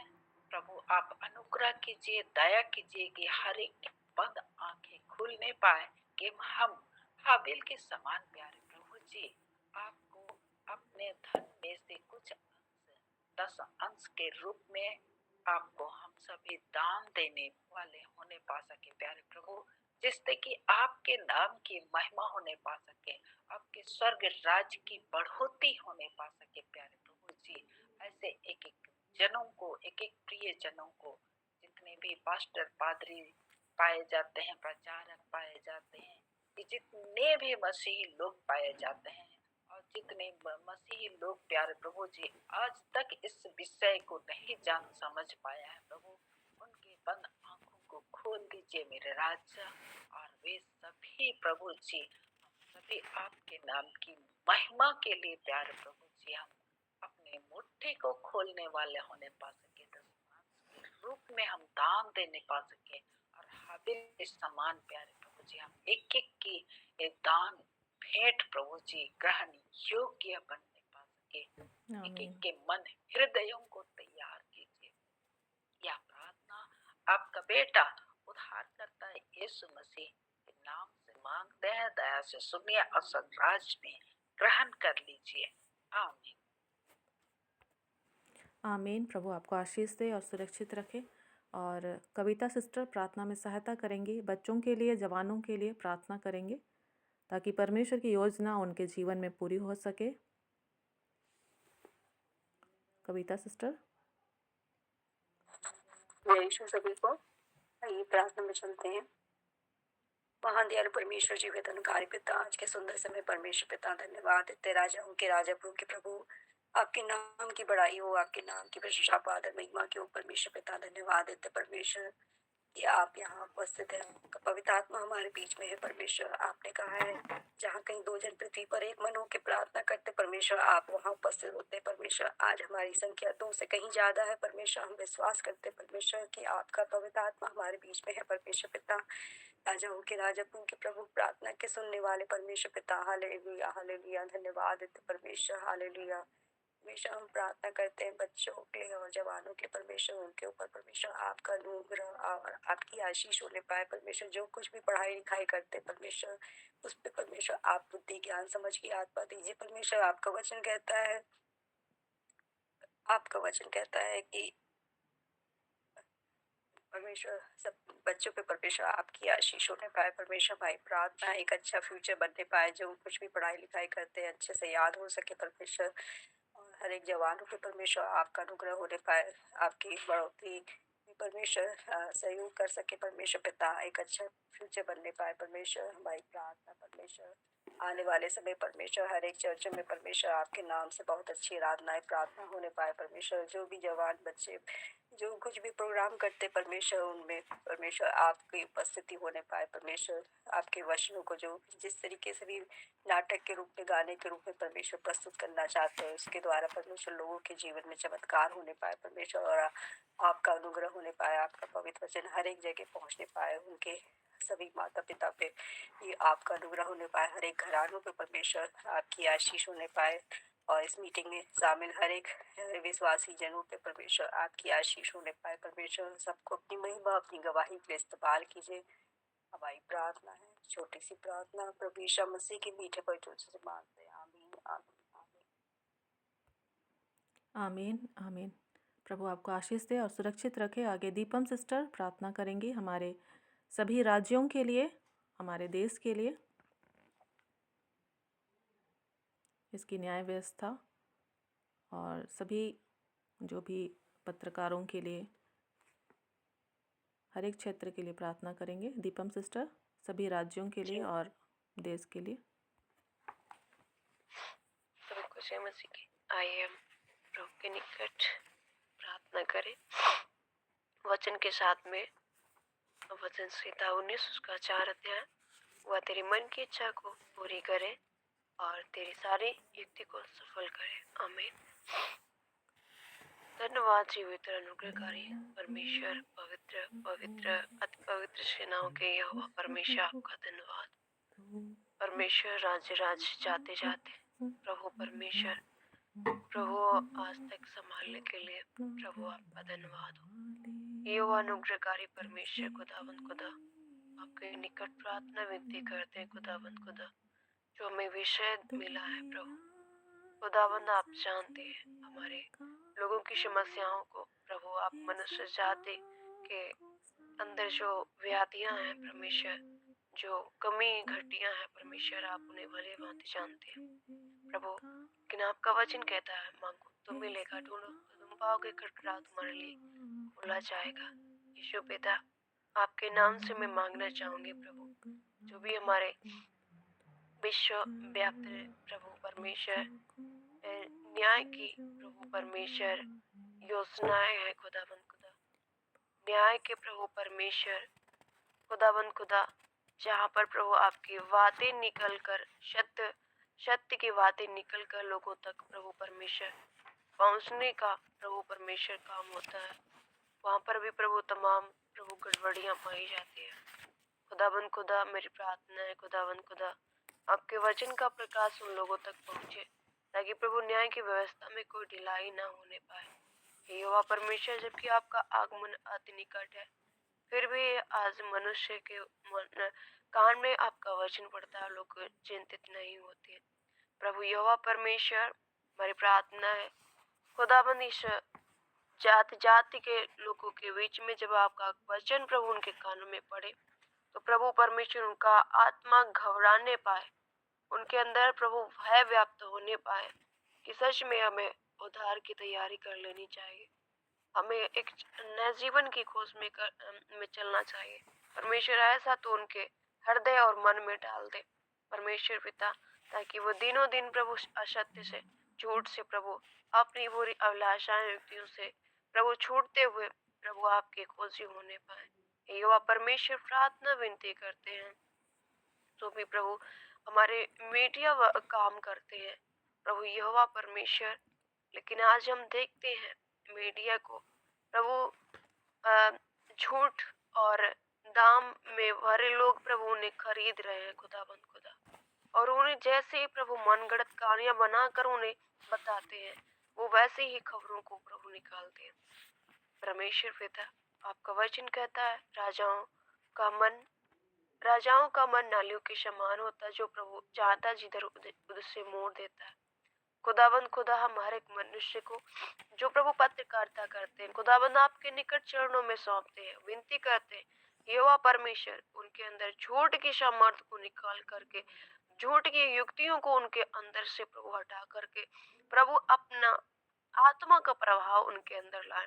प्रभु आप अनुग्रह कीजिए, दया कीजिए कि हर एक की बंद आंखें खुलने पाए कि हम हाबिल के समान प्यारे प्रभु जी आपको अपने धन में से कुछ अंश, 10 अंश के रूप में आपको हम सभी दान देने वाले होने पा सके प्यारे प्रभु, जिससे कि आपके नाम की महिमा होने पा सके, आपके स्वर्ग राज्य की बढ़ोतरी होने पा सके प्यारे प्रभु जी। ऐसे एक एक जनों को, एक एक प्रिय जनों को, जितने भी पास्टर पादरी पाए जाते हैं, प्रचारक पाए जाते हैं, जितने भी मसीही लोग पाए जाते हैं और जितने मसीही लोग प्यारे प्रभु जी आज तक इस विषय को नहीं जान समझ पाया है प्रभु, उनके बंद आंखों को खोल दीजिए मेरे राजा, और वे सभी प्रभु जी सभी आपके नाम की महिमा के लिए प्यारे प्रभु जी हम अपने मुट्ठी को खोलने वाले होने पा सके, 10 के रूप में हम दान देने पा सके और हाबिल के समान प्यारे प्रभु जी हम एक एक की एक दान भेंट प्रभु जी ग्रहण योग्य बनने पा सके। एक एक के मन हृदयों को तैयार कीजिए। यह प्रार्थना आपका बेटा उद्धार करता है यीशु मसीह के नाम से मांगते हैं, दया से सुनिए और सद्राज में ग्रहण कर लीजिए। आमीन। आमीन। प्रभु आपको आशीष दे और सुरक्षित रखे। और कविता सिस्टर प्रार्थना में सहायता करेंगी, बच्चों के लिए, जवानों के लिए प्रार्थना करेंगे ताकि परमेश्वर की योजना उनके जीवन में पूरी हो सके। कविता सिस्टर। जय यीशु सभी को। आइए प्रार्थना में चलते हैं। महान दयालु परमेश्वर जी, वेदनकारी पिता, आज के सुंदर समय परमेश्वर पिता धन्यवाद देते, राजाओं के राजा, प्रभु के प्रभु, आपके नाम की बड़ाई हो, आपके नाम की प्रशंसा आदर महिमा की हो परमेश्वर पिता। धन्यवाद देते परमेश्वर कि आप यहाँ उपस्थित हैं, पवित्र आत्मा हमारे बीच में है परमेश्वर। आपने कहा है जहाँ कहीं दो जन पृथ्वी पर एक मन होकर प्रार्थना करते परमेश्वर आप वहाँ उपस्थित होते परमेश्वर। आज हमारी संख्या दो से कहीं ज्यादा है परमेश्वर। हम विश्वास करते परमेश्वर कि आपका पवित्र आत्मा हमारे बीच में है परमेश्वर पिता। राजाओं के राजा के प्रभु प्रार्थना के सुनने वाले परमेश्वर पिता। Hallelujah hallelujah. धन्यवाद देते परमेश्वर। हालेलुया। हमेशा हम प्रार्थना करते हैं बच्चों के लिए और जवानों के परमेश्वर। उनके ऊपर परमेश्वर आपका अनुग्रह और आपकी आशीष होने पाए परमेश्वर। जो कुछ भी पढ़ाई लिखाई करते परमेश्वर उस पे परमेश्वर आप बुद्धि ज्ञान समझ की आत्मा दीजिए परमेश्वर। आपका वचन कहता है कि परमेश्वर सब बच्चों पे परमेश्वर आपकी आशीष होने पाए परमेश्वर। भाई प्रार्थना एक अच्छा फ्यूचर बनने पाए। जो कुछ भी पढ़ाई लिखाई करते हैं अच्छे से याद हो सके परमेश्वर। और हर एक जवानों पे परमेश्वर आपका अनुग्रह होने पाए। आपकी बढ़ोतरी परमेश्वर सहयोग कर सके परमेश्वर पिता। एक अच्छा फ्यूचर बनने पाए परमेश्वर। हमारी प्रार्थना परमेश्वर आने वाले समय परमेश्वर हर एक चर्च में परमेश्वर आपके नाम से बहुत अच्छी आराधनाएं प्रार्थना होने पाए परमेश्वर। जो भी जवान बच्चे जो कुछ भी प्रोग्राम करते परमेश्वर उनमें परमेश्वर आपकी उपस्थिति होने पाए परमेश्वर। आपके वचनों को जो जिस तरीके से भी नाटक के रूप में गाने के रूप में परमेश्वर प्रस्तुत करना चाहते हैं उसके द्वारा परमेश्वर लोगों के जीवन में चमत्कार होने पाए परमेश्वर। और आपका अनुग्रह होने पाए। आपका पवित्र वचन हर एक जगह पहुंचने पाए। उनके सभी माता पिता पे ये आपका अनुग्रह होने पाए। हर एक घरानों पे परमेश्वर आपकी आशीष होने पाए। और इस मीटिंग में शामिल हर एक विश्वासी जनों पे परमेश्वर आपकी आशीष होने पाए परमेश्वर। सबको अपनी महिमा अपनी गवाही के लिए इस्तेमाल कीजिए। हमारी प्रार्थना है छोटी सी प्रार्थना प्रभु यीशु मसीह के मीठे पवित्र से मांगते हैं। आमीन आमीन आमीन आमीन। प्रभु आपको आशीष दे और सुरक्षित रखे। आगे दीपम सिस्टर प्रार्थना करेंगी हमारे सभी राज्यों के लिए, हमारे देश के लिए, इसकी न्याय व्यवस्था और सभी जो भी पत्रकारों के लिए, हर एक क्षेत्र के लिए प्रार्थना करेंगे। दीपम सिस्टर सभी राज्यों के लिए और देश के लिए। प्रभु यीशु मसीह की आइए हम प्रभु के निकट प्रार्थना करें वचन के साथ में। वचन संहिता 19 उसका 4 अध्याय। वह तेरी मन की इच्छा को पूरी करे और तेरी सारी युक्ति को सफल करे। आमीन। धन्यवाद जीवित अनुग्रहकारी परमेश्वर, पवित्र पवित्र अति पवित्र सेनाओं के यहोवा परमेश्वर, आपका धन्यवाद। परमेश्वर राज्य राज्य जाते जाते प्रभु परमेश्वर, प्रभु आज तक संभालने के लिए प्रभु आपका धन्यवाद हो। यहोवा अनुग्रहकारी परमेश्वर खुदावंद खुदा, आपके निकट प्रार्थना विनती करते हैं खुदावंद खुदा। जो हमें विषय मिला है प्रभु खुदावंद, आप जानते हैं हमारे लोगों की समस्याओं को। प्रभु आप मनुष्य जाति के अंदर जो व्याधियां हैं परमेश्वर, जो कमी घटियां हैं परमेश्वर, आप उन्हें भले भांति जानते हैं प्रभु। लेकिन आपका वचन कहता है मांगो तो मिलेगा, ढूंढो तो तुम पाओगे, खटखटाओ तुम्हारे लिए खोला जाएगा। यीशु पिता, आपके नाम से मैं मांगना चाहूंगी प्रभु, जो भी हमारे विश्व व्याप्त प्रभु परमेश्वर न्याय की प्रभु परमेश्वर योजनाएं है खुदाबंद खुदा, न्याय के प्रभु परमेश्वर खुदाबंद खुदा, जहाँ पर प्रभु आपकी बातें निकल कर सत्य की बातें निकल कर लोगों तक प्रभु परमेश्वर पहुँचने का प्रभु परमेश्वर काम होता है, वहाँ पर भी प्रभु तमाम प्रभु गड़बड़ियाँ पाई जाती है। खुदाबंद खुदा, मेरी प्रार्थना है खुदाबंद खुदा, आपके वचन का प्रकाश उन लोगों तक पहुँचे ताकि प्रभु न्याय की व्यवस्था में कोई ढिलाई ना होने पाए। यहोवा परमेश्वर, जबकि आपका आगमन अति निकट है, फिर भी आज मनुष्य के कान में आपका वचन पड़ता है, लोग चिंतित नहीं होते। प्रभु यहोवा परमेश्वर, हमारी प्रार्थना है खुदाबंद, इस जाति जाति के लोगों के बीच में जब आपका वचन प्रभु उनके कानों में पड़े तो प्रभु परमेश्वर उनका आत्मा घबराने पाए, उनके अंदर प्रभु भय व्याप्त होने पाए कि सच में हमें उद्धार की तैयारी कर लेनी चाहिए, हमें एक नए जीवन की खोज में चलना चाहिए। परमेश्वर ऐसा तो उनके हृदय और मन में डाल दे परमेश्वर पिता, ताकि वो दिनों दिन प्रभु असत्य से, झूठ से प्रभु, अपनी बुरी अभिलाषाएं युक्तियों से प्रभु छूटते हुए प्रभु आपके खोजी होने पाए। यहोवा परमेश्वर, प्रार्थना विनती करते हैं तो भी प्रभु हमारे मीडिया काम करते हैं प्रभु यहोवा परमेश्वर। लेकिन आज हम देखते हैं मीडिया को प्रभु अ, झूठ और दाम में भरे लोग प्रभु उन्हें खरीद रहे हैं खुदाबंद खुदा, और उन्हें जैसे ही प्रभु मनगढ़ंत कहानियां बनाकर उन्हें बताते हैं, वो वैसे ही खबरों को प्रभु निकालते हैं। परमेश्वर पिता, आपका वचन कहता है राजाओं का मन नालियों के समान होता है, जो प्रभु चाहता जिधर उधर से मोड़ देता है। खुदाबंद खुदा, हम हर एक मनुष्य को जो प्रभु पत्रकारिता करते हैं खुदाबंद आपके निकट चरणों में सौंपते हैं, विनती करते हैं यहोवा परमेश्वर उनके अंदर झूठ की सामर्थ्य को निकाल करके, झूठ की युक्तियों को उनके अंदर से प्रभु हटा करके प्रभु अपना आत्मा का प्रभाव उनके अंदर लाए,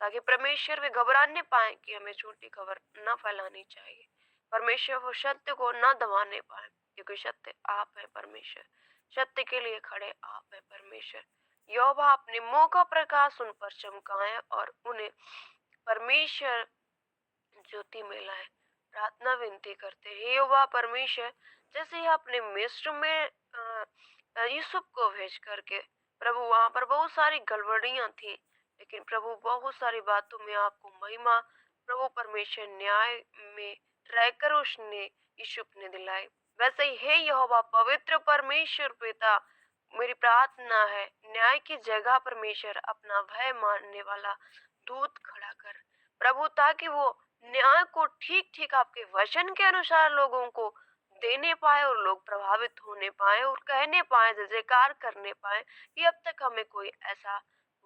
ताकि परमेश्वर वे घबराने पाए कि हमें झूठी खबर न फैलानी चाहिए। परमेश्वर वो सत्य को न दबाने पाए, क्योंकि सत्य आप है परमेश्वर, सत्य के लिए खड़े आप है परमेश्वर। यहोवा अपने मुंह का प्रकाश उन पर चमकाए और उन्हें परमेश्वर ज्योति में लाए। प्रार्थना विनती करते हैं यहोवा परमेश्वर, जैसे ही आपने मिस्र में यूसुफ को भेज करके प्रभु, वहां पर बहुत सारी गड़बड़ियां थी, लेकिन प्रभु बहुत सारी बातों में आपको महिमा प्रभु परमेश्वर न्याय में रहकर उसने यूसुफ ने दिलाई। वैसे ही हे यहोवा पवित्र परमेश्वर पिता, मेरी प्रार्थना है न्याय की जगह परमेश्वर अपना भय मानने वाला दूत खड़ा कर प्रभु, ताकि वो न्याय को ठीक ठीक आपके वचन के अनुसार लोगों को देने पाए और लोग प्रभावित होने पाए और कहने पाए, जय जयकार करने पाए कि अब तक हमें कोई ऐसा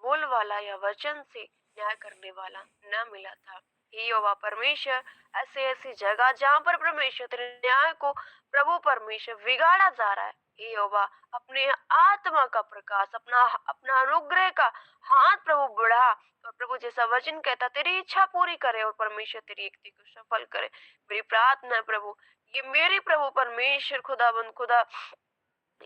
बोल वाला या वचन से न्याय करने वाला न मिला था। हे यहोवा परमेश्वर, ऐसे ऐसी जगह जहाँ पर परमेश्वर तेरे न्याय को प्रभु परमेश्वर बिगाड़ा जा रहा है, हे यहोवा अपने आत्मा का प्रकाश, अपना अपना अनुग्रह का हाथ प्रभु बढ़ा, और प्रभु जैसा वचन कहता तेरी इच्छा पूरी करे और परमेश्वर तेरी इच्छा को सफल करे। मेरी प्रार्थना है प्रभु, ये मेरी प्रभु परमेश्वर खुदाबंद खुदा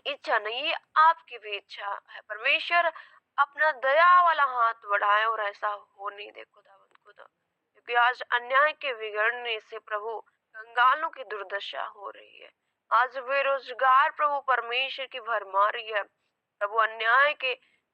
इच्छा नहीं, ये आपकी भी इच्छा है परमेश्वर। अपना दया वाला हाथ बढ़ाए और ऐसा हो नहीं दे खुदाबंद खुदा, क्योंकि आज अन्याय के बिगड़ने से प्रभु कंगालों की दुर्दशा हो रही है। आज बेरोजगार प्रभु परमेश्वर की भरमारी है प्रभु, अन्याय के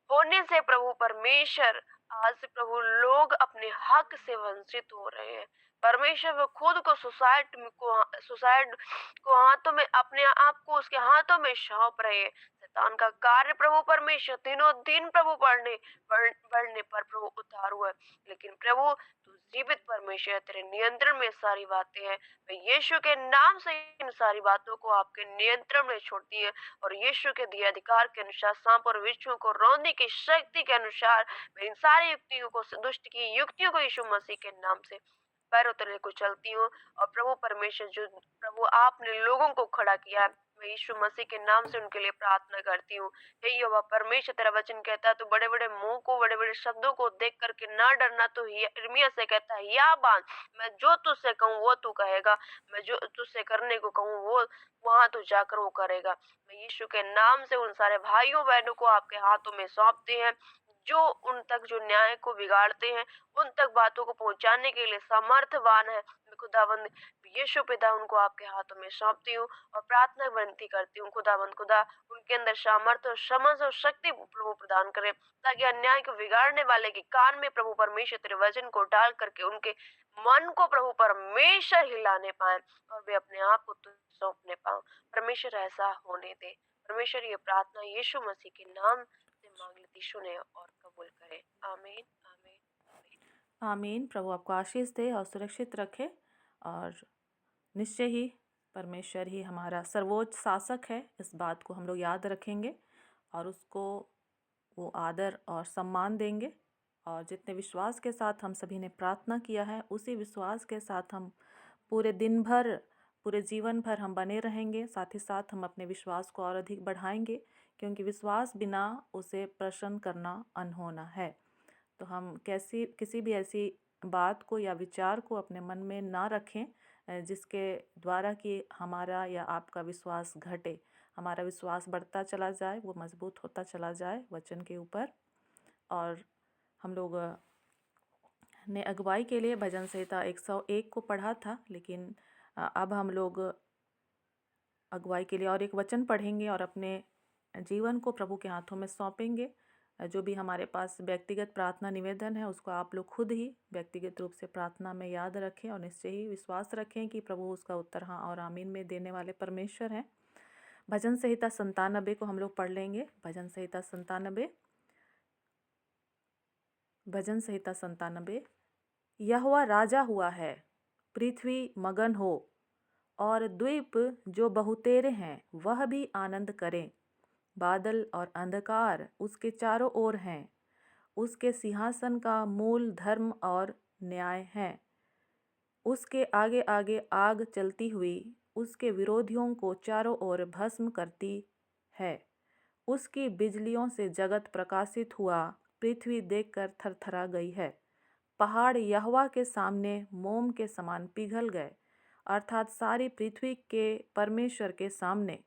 होने से प्रभु परमेश्वर आज प्रभु लोग अपने हक से वंचित हो रहे हैं। परमेश्वर वो खुद को सुसाइड को हाथों में, अपने आप को उसके हाथों में सौंप रहे हैं। शैतान का कार्य प्रभु परमेश्वर दिनों दिन प्रभु बढ़ने पर प्रभु उतार हुआ है, लेकिन प्रभु तू जीवित परमेश्वर है, तेरे नियंत्रण में सारी बातें हैं। मैं यीशु के नाम से इन सारी बातों को आपके नियंत्रण में छोड़ती है, और यीशु के दिए अधिकार के अनुसार सांप और बिच्छुओं को रौंदने की शक्ति के अनुसार मैं इन सारी युक्तियों को, दुष्ट की युक्तियों को यीशु मसीह के नाम से पैरों तले को चलती हूँ। और प्रभु परमेश्वर, जो प्रभु आपने लोगों को खड़ा किया है, मैं यीशु मसीह के नाम से उनके लिए प्रार्थना करती हूँ। हे यहोवा परमेश्वर, तेरा वचन कहता है तो बड़े बड़े मुंह को, बड़े बड़े शब्दों को देख करके ना डरना। तो यिर्मयाह से कहता है या बांध, मैं जो तुझसे कहूँ वो तू कहेगा, मैं जो तुझसे करने को कहूँ वो वहां तू जाकर वो करेगा। मैं यीशु के नाम से उन सारे भाइयों बहनों को आपके हाथों में सौंपते हैं, जो उन तक जो न्याय को बिगाड़ते हैं, उन तक बातों को पहुंचाने के लिए समर्थवान है। मैं खुदाबंद यीशु पिता उनको आपके हाथों में सौंपती हूँ और प्रार्थना विनती करती हूँ खुदाबंद खुदा, उनके अंदर सामर्थ्य और समझ और शक्ति प्रभु प्रदान करे, ताकि अन्याय को बिगाड़ने वाले के कान में प्रभु परमेश्वर तेरे वचन को डाल करके उनके मन को प्रभु परमेश्वर हिलाने पाए और वे अपने आप को सौंपने पाए। परमेश्वर ऐसा होने दे। परमेश्वर ये प्रार्थना यीशु मसीह के नाम से मांग लेती, सुने और कबूल करे। आमीन आमीन आमीन। आमीन। प्रभु आपको आशीष दे और सुरक्षित रखे, और निश्चय ही परमेश्वर ही हमारा सर्वोच्च शासक है, इस बात को हम लोग याद रखेंगे और उसको वो आदर और सम्मान देंगे। और जितने विश्वास के साथ हम सभी ने प्रार्थना किया है, उसी विश्वास के साथ हम पूरे दिन भर, पूरे जीवन भर हम बने रहेंगे। साथ ही साथ हम अपने विश्वास को और अधिक बढ़ाएंगे, क्योंकि विश्वास बिना उसे प्रसन्न करना अनहोना है। तो हम किसी भी ऐसी बात को या विचार को अपने मन में ना रखें जिसके द्वारा कि हमारा या आपका विश्वास घटे। हमारा विश्वास बढ़ता चला जाए, वो मजबूत होता चला जाए वचन के ऊपर। और हम लोग ने अगुवाई के लिए भजन संहिता 101 को पढ़ा था, लेकिन अब हम लोग अगुवाई के लिए और एक वचन पढ़ेंगे और अपने जीवन को प्रभु के हाथों में सौंपेंगे। जो भी हमारे पास व्यक्तिगत प्रार्थना निवेदन है उसको आप लोग खुद ही व्यक्तिगत रूप से प्रार्थना में याद रखें और निश्चय ही विश्वास रखें कि प्रभु उसका उत्तर हाँ और आमीन में देने वाले परमेश्वर हैं। भजन संहिता 97 को हम लोग पढ़ लेंगे। भजन संहिता 97। यहोवा राजा हुआ है, पृथ्वी मगन हो, और द्वीप जो बहुतेरे हैं वह भी आनंद करें। बादल और अंधकार उसके चारों ओर हैं। उसके सिंहासन का मूल धर्म और न्याय है। उसके आगे आगे आग चलती हुई उसके विरोधियों को चारों ओर भस्म करती है। उसकी बिजलियों से जगत प्रकाशित हुआ, पृथ्वी देखकर थरथरा गई है। पहाड़ यहोवा के सामने मोम के समान पिघल गए, अर्थात सारी पृथ्वी के परमेश्वर के सामने।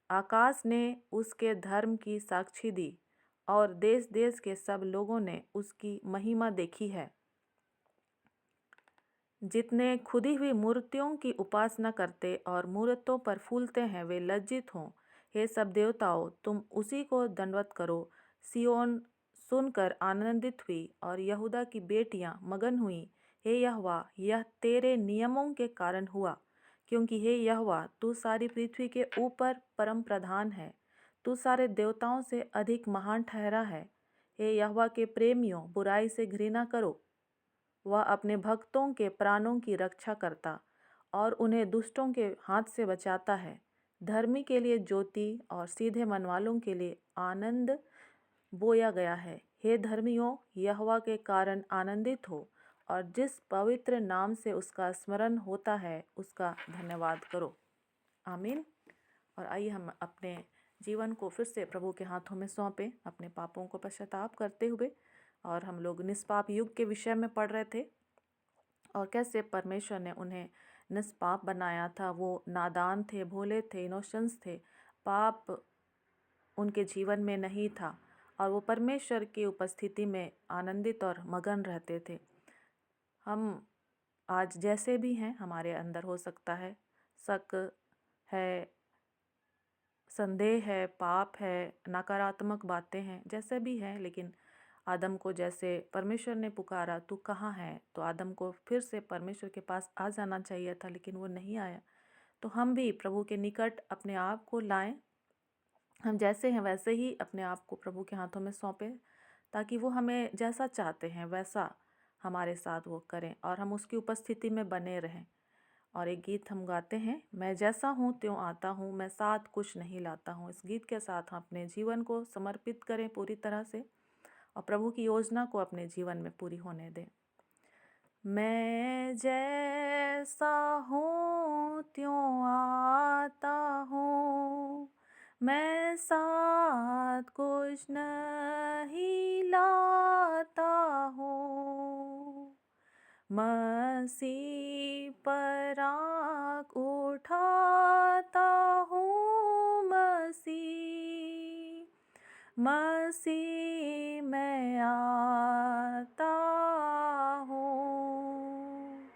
आकाश ने उसके धर्म की साक्षी दी और देश देश के सब लोगों ने उसकी महिमा देखी है। जितने खुदी हुई मूर्तियों की उपासना करते और मूर्तों पर फूलते हैं वे लज्जित हों। हे सब देवताओं, तुम उसी को दंडवत करो। सियोन सुनकर आनंदित हुई और यहूदा की बेटियां मगन हुई। हे यहोवा, यह तेरे नियमों के कारण हुआ, क्योंकि हे यहोवा, तू सारी पृथ्वी के ऊपर परम प्रधान है। तू सारे देवताओं से अधिक महान ठहरा है। हे यहोवा के प्रेमियों, बुराई से घृणा करो। वह अपने भक्तों के प्राणों की रक्षा करता और उन्हें दुष्टों के हाथ से बचाता है। धर्मी के लिए ज्योति और सीधे मन वालों के लिए आनंद बोया गया है। हे धर्मियों, यहोवा के कारण आनंदित हो और जिस पवित्र नाम से उसका स्मरण होता है उसका धन्यवाद करो। आमीन। और आइए हम अपने जीवन को फिर से प्रभु के हाथों में सौंपें, अपने पापों को पश्चाताप करते हुए। और हम लोग निष्पाप युग के विषय में पढ़ रहे थे और कैसे परमेश्वर ने उन्हें निष्पाप बनाया था। वो नादान थे, भोले थे, इनोसेंस थे, पाप उनके जीवन में नहीं था और वो परमेश्वर की उपस्थिति में आनंदित और मगन रहते थे। हम आज जैसे भी हैं, हमारे अंदर हो सकता है शक है, संदेह है, पाप है, नकारात्मक बातें हैं, जैसे भी हैं, लेकिन आदम को जैसे परमेश्वर ने पुकारा, तू कहाँ है, तो आदम को फिर से परमेश्वर के पास आ जाना चाहिए था, लेकिन वो नहीं आया। तो हम भी प्रभु के निकट अपने आप को लाएं। हम जैसे हैं वैसे ही अपने आप को प्रभु के हाथों में सौंपें, ताकि वो हमें जैसा चाहते हैं वैसा हमारे साथ वो करें और हम उसकी उपस्थिति में बने रहें। और एक गीत हम गाते हैं, मैं जैसा हूँ त्यों आता हूँ, मैं साथ कुछ नहीं लाता हूँ। इस गीत के साथ हम अपने जीवन को समर्पित करें पूरी तरह से और प्रभु की योजना को अपने जीवन में पूरी होने दें। मैं जैसा हूँ त्यों आता हूँ, मैं साथ कुछ नहीं लाता हूँ। मसीह पर आँख उठाता हूँ, मसीह मैं आता हूँ।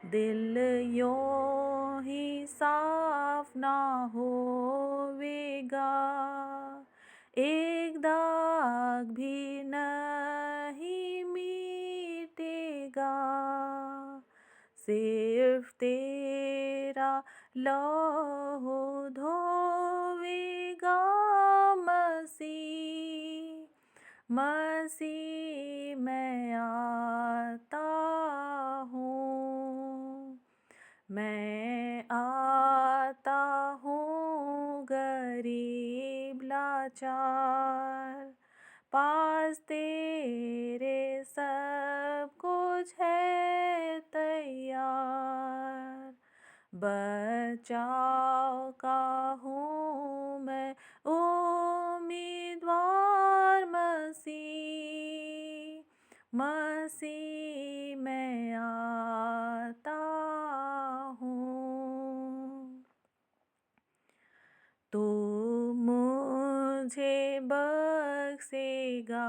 दिल यूं ही साफ ना होवेगा, एक दाग भी नहीं मिटेगा। सिर्फ तेरा लहू धोवेगा, मसीह मैं आता हूँ। मैं आता हूँ गरीब लाचार, पास तेरे सब कुछ है तैयार। बचाव का हूँ मैं उम्मीदवार, मसीह मैं आता हूँ। तू मुझे बख्शेगा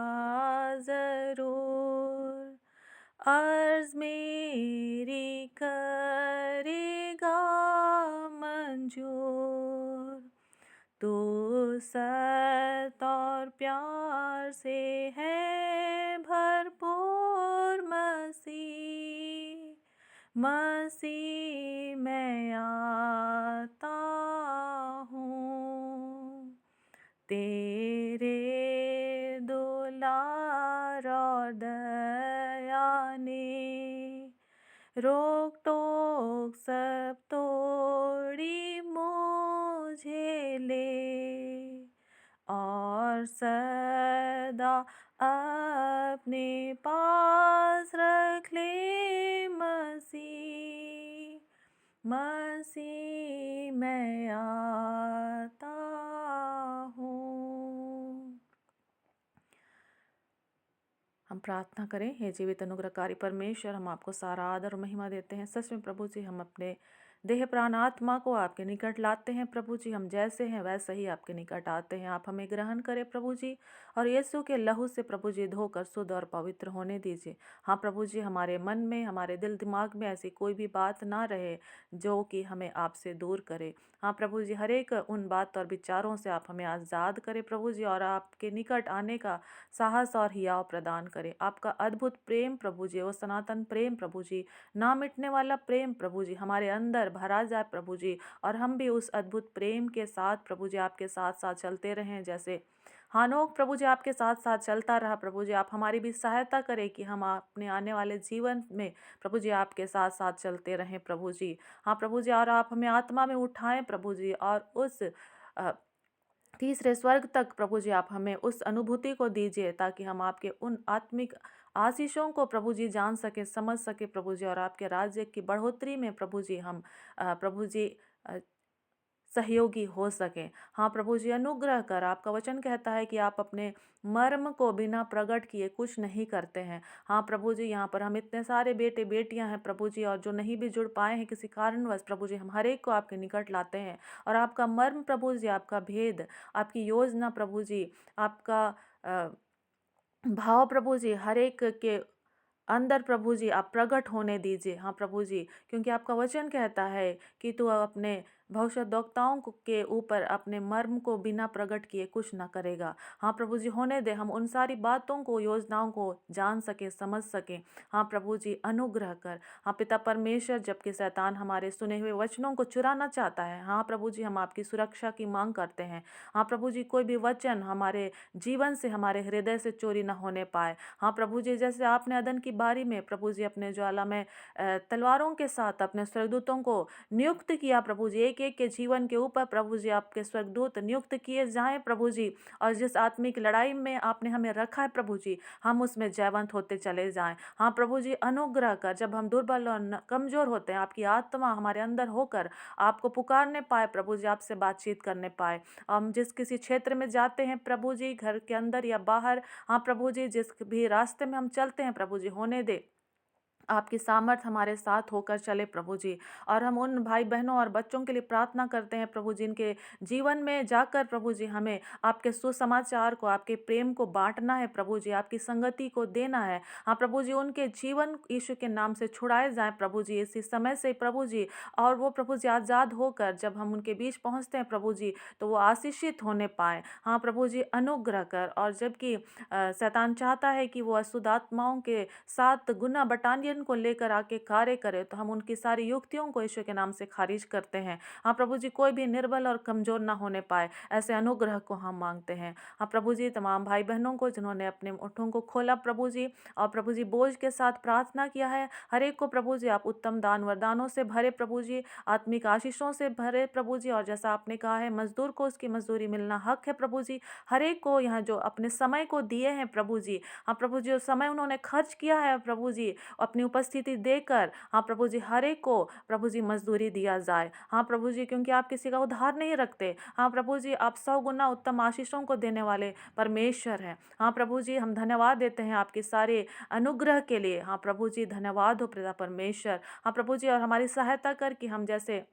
ज़रूर, अर्ज़ मेरी करेगा मंजूर। फुर्सत और प्यार से है भरपूर मसीह मैं आता हूँ। तेरे दुलार और दया ने रोक टोक सब तोड़ी मुझे ले, और सदा अपने पास रख ले मसीह मैं आता हूँ। हम प्रार्थना करें। हे जीवित अनुग्रहकारी परमेश्वर, हम आपको सारा आदर और महिमा देते हैं। सच में प्रभु जी, हम अपने देह प्राण आत्मा को आपके निकट लाते हैं। प्रभु जी, हम जैसे हैं वैसे ही आपके निकट आते हैं। आप हमें ग्रहण करें प्रभु जी, और यीशु के लहू से प्रभु जी धोकर शुद्ध और पवित्र होने दीजिए। हाँ प्रभु जी, हमारे मन में, हमारे दिल दिमाग में ऐसी कोई भी बात ना रहे जो कि हमें आपसे दूर करे। हाँ प्रभु जी, हर एक उन बात और विचारों से आप हमें आज़ाद करें प्रभु जी, और आपके निकट आने का साहस और हियाव प्रदान करें। आपका अद्भुत प्रेम प्रभु जी, वो सनातन प्रेम प्रभु जी, ना मिटने वाला प्रेम प्रभु जी हमारे अंदर भरा जाए प्रभु जी, और हम भी उस अद्भुत प्रेम के साथ प्रभु जी आपके साथ साथ चलते रहें। जैसे हानोक प्रभु जी आपके साथ साथ चलता रहा प्रभु जी, आप हमारी भी सहायता करें कि हम अपने आने वाले जीवन में प्रभु जी आपके साथ साथ चलते रहें प्रभु जी। हाँ प्रभु जी, और आप हमें आत्मा में उठाएं प्रभु जी, और उस तीसरे स्वर्ग तक प्रभु जी आप हमें उस अनुभूति को दीजिए, ताकि हम आपके उन आत्मिक आशीषों को प्रभु जी जान सके, समझ सके प्रभु जी, और आपके राज्य की बढ़ोतरी में प्रभु जी हम प्रभु जी सहयोगी हो सकें। हाँ प्रभु जी, अनुग्रह कर। आपका वचन कहता है कि आप अपने मर्म को बिना प्रकट किए कुछ नहीं करते हैं। हाँ प्रभु जी, यहाँ पर हम इतने सारे बेटे बेटियां हैं प्रभु जी, और जो नहीं भी जुड़ पाए हैं किसी कारणवश प्रभु जी, हम हर एक को आपके निकट लाते हैं, और आपका मर्म प्रभु जी, आपका भेद, आपकी योजना प्रभु जी, आपका भाव प्रभु जी हर एक के अंदर प्रभु जी आप प्रकट होने दीजिए। हाँ प्रभु जी, क्योंकि आपका वचन कहता है कि तू अपने भविष्यद्वक्ताओं के ऊपर अपने मर्म को बिना प्रकट किए कुछ न करेगा। हाँ प्रभु जी, होने दे, हम उन सारी बातों को, योजनाओं को जान सके, समझ सके। हाँ प्रभु जी, अनुग्रह कर। हाँ पिता परमेश्वर, जबकि शैतान हमारे सुने हुए वचनों को चुराना चाहता है, हाँ प्रभु जी हम आपकी सुरक्षा की मांग करते हैं। हाँ प्रभु जी, कोई भी वचन हमारे जीवन से, हमारे हृदय से चोरी न होने पाए। हाँ प्रभु जी, जैसे आपने अदन की बारी में प्रभु जी अपने ज्वाला में तलवारों के साथ अपने स्वर्गदूतों को नियुक्त किया प्रभु जी, एक एक के जीवन के ऊपर प्रभु जी आपके स्वर्गदूत नियुक्त किए जाएं प्रभु जी, और जिस आत्मिक लड़ाई में आपने हमें रखा है प्रभु जी, हम उसमें जयवंत होते चले जाएं। हाँ प्रभु जी, अनुग्रह कर। जब हम दुर्बल और कमजोर होते हैं, आपकी आत्मा हमारे अंदर होकर आपको पुकारने पाए प्रभु जी, आपसे बातचीत करने पाए। हम जिस किसी क्षेत्र में जाते हैं प्रभु जी, घर के अंदर या बाहर, हाँ प्रभु जी, जिस भी रास्ते में हम चलते हैं प्रभु जी, होने दे आपकी सामर्थ हमारे साथ होकर चले प्रभु जी। और हम उन भाई बहनों और बच्चों के लिए प्रार्थना करते हैं प्रभु जी, इनके जीवन में जाकर प्रभु जी हमें आपके सुसमाचार को, आपके प्रेम को बांटना है प्रभु जी, आपकी संगति को देना है। हाँ प्रभु जी, उनके जीवन यीशु के नाम से छुड़ाए जाएं प्रभु जी इसी समय से प्रभु जी, और वो प्रभु जी आज़ाद होकर जब हम उनके बीच पहुँचते हैं प्रभु जी, तो वो आशीषित होने पाए। हाँ प्रभु जी, अनुग्रह कर। और जबकि शैतान चाहता है कि वो अशुद्ध आत्माओं के 7 गुना बटालियन को लेकर आके कार्य करे, तो हम उनकी सारी युक्तियों को यीशु के नाम से खारिज करते हैं। हाँ प्रभु जी, कोई भी निर्बल और कमजोर ना होने पाए, ऐसे अनुग्रह को हम मांगते हैं। हाँ प्रभु जी, तमाम भाई बहनों को जिन्होंने अपने ओठों को खोला प्रभु जी, और प्रभु जी बोझ के साथ प्रार्थना किया है, हर एक को प्रभु जी आप उत्तम दान वरदानों से भरे प्रभु जी, आत्मिक आशीषों से भरे प्रभु जी, और जैसा आपने कहा है मजदूर को उसकी मजदूरी मिलना हक है प्रभु जी। हर एक को यहाँ जो अपने समय को दिए हैं प्रभु जी, हाँ प्रभु जी, उस समय उन्होंने खर्च किया है प्रभु जी, अपनी उपस्थिति देकर, हाँ प्रभु जी, हर एक को प्रभु जी मजदूरी दिया जाए। हाँ प्रभु जी, क्योंकि आप किसी का उधार नहीं रखते। हाँ प्रभु जी, आप 100 गुना उत्तम आशीषों को देने वाले परमेश्वर हैं। हाँ प्रभु जी, हम धन्यवाद देते हैं आपके सारे अनुग्रह के लिए। हाँ प्रभु जी, धन्यवाद हो पिता परमेश्वर। हाँ प्रभु जी, और हमारी सहायता कर कि हम जैसे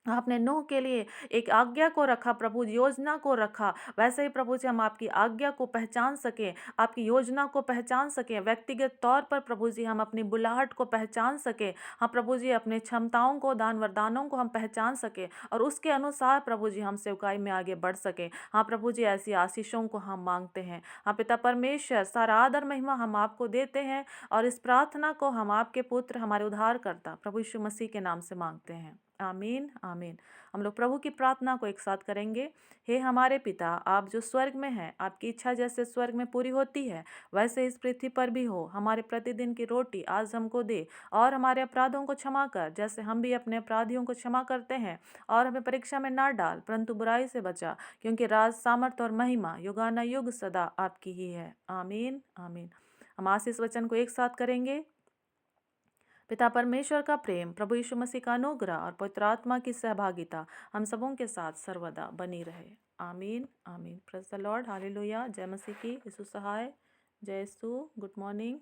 आपने नूह के लिए एक आज्ञा को रखा प्रभु, योजना को रखा, वैसे ही प्रभु जी हम आपकी आज्ञा को पहचान सकें, आपकी योजना को पहचान सकें, व्यक्तिगत तौर पर प्रभु जी हम अपनी बुलाहट को पहचान सकें। हाँ प्रभु जी, अपने क्षमताओं को, दान वरदानों को हम पहचान सकें और उसके अनुसार प्रभु जी हम सेवकाई में आगे बढ़ सकें। हाँ प्रभु जी, ऐसी आशीषों को हम मांगते हैं। हाँ पिता परमेश्वर, सारा आदर महिमा हम आपको देते हैं और इस प्रार्थना को हम आपके पुत्र, हमारे उद्धारकर्ता प्रभु यीशु मसीह के नाम से मांगते हैं। आमीन आमीन। हम लोग प्रभु की प्रार्थना को एक साथ करेंगे। हे हमारे पिता, आप जो स्वर्ग में हैं, आपकी इच्छा जैसे स्वर्ग में पूरी होती है वैसे इस पृथ्वी पर भी हो। हमारे प्रतिदिन की रोटी आज हमको दे और हमारे अपराधों को क्षमा कर जैसे हम भी अपने अपराधियों को क्षमा करते हैं, और हमें परीक्षा में ना डाल परंतु बुराई से बचा, क्योंकि राज, सामर्थ और महिमा युगानुयुग सदा आपकी ही है। आमीन आमीन। हम आशीष वचन को एक साथ करेंगे। पिता परमेश्वर का प्रेम, प्रभु यीशु मसीह का अनुग्रह और पवित्र आत्मा की सहभागिता हम सबों के साथ सर्वदा बनी रहे। आमीन आमीन। Praise the Lord. हालेलुया। जय मसीह की। यीशु सहाय। जय यीशु। Good morning.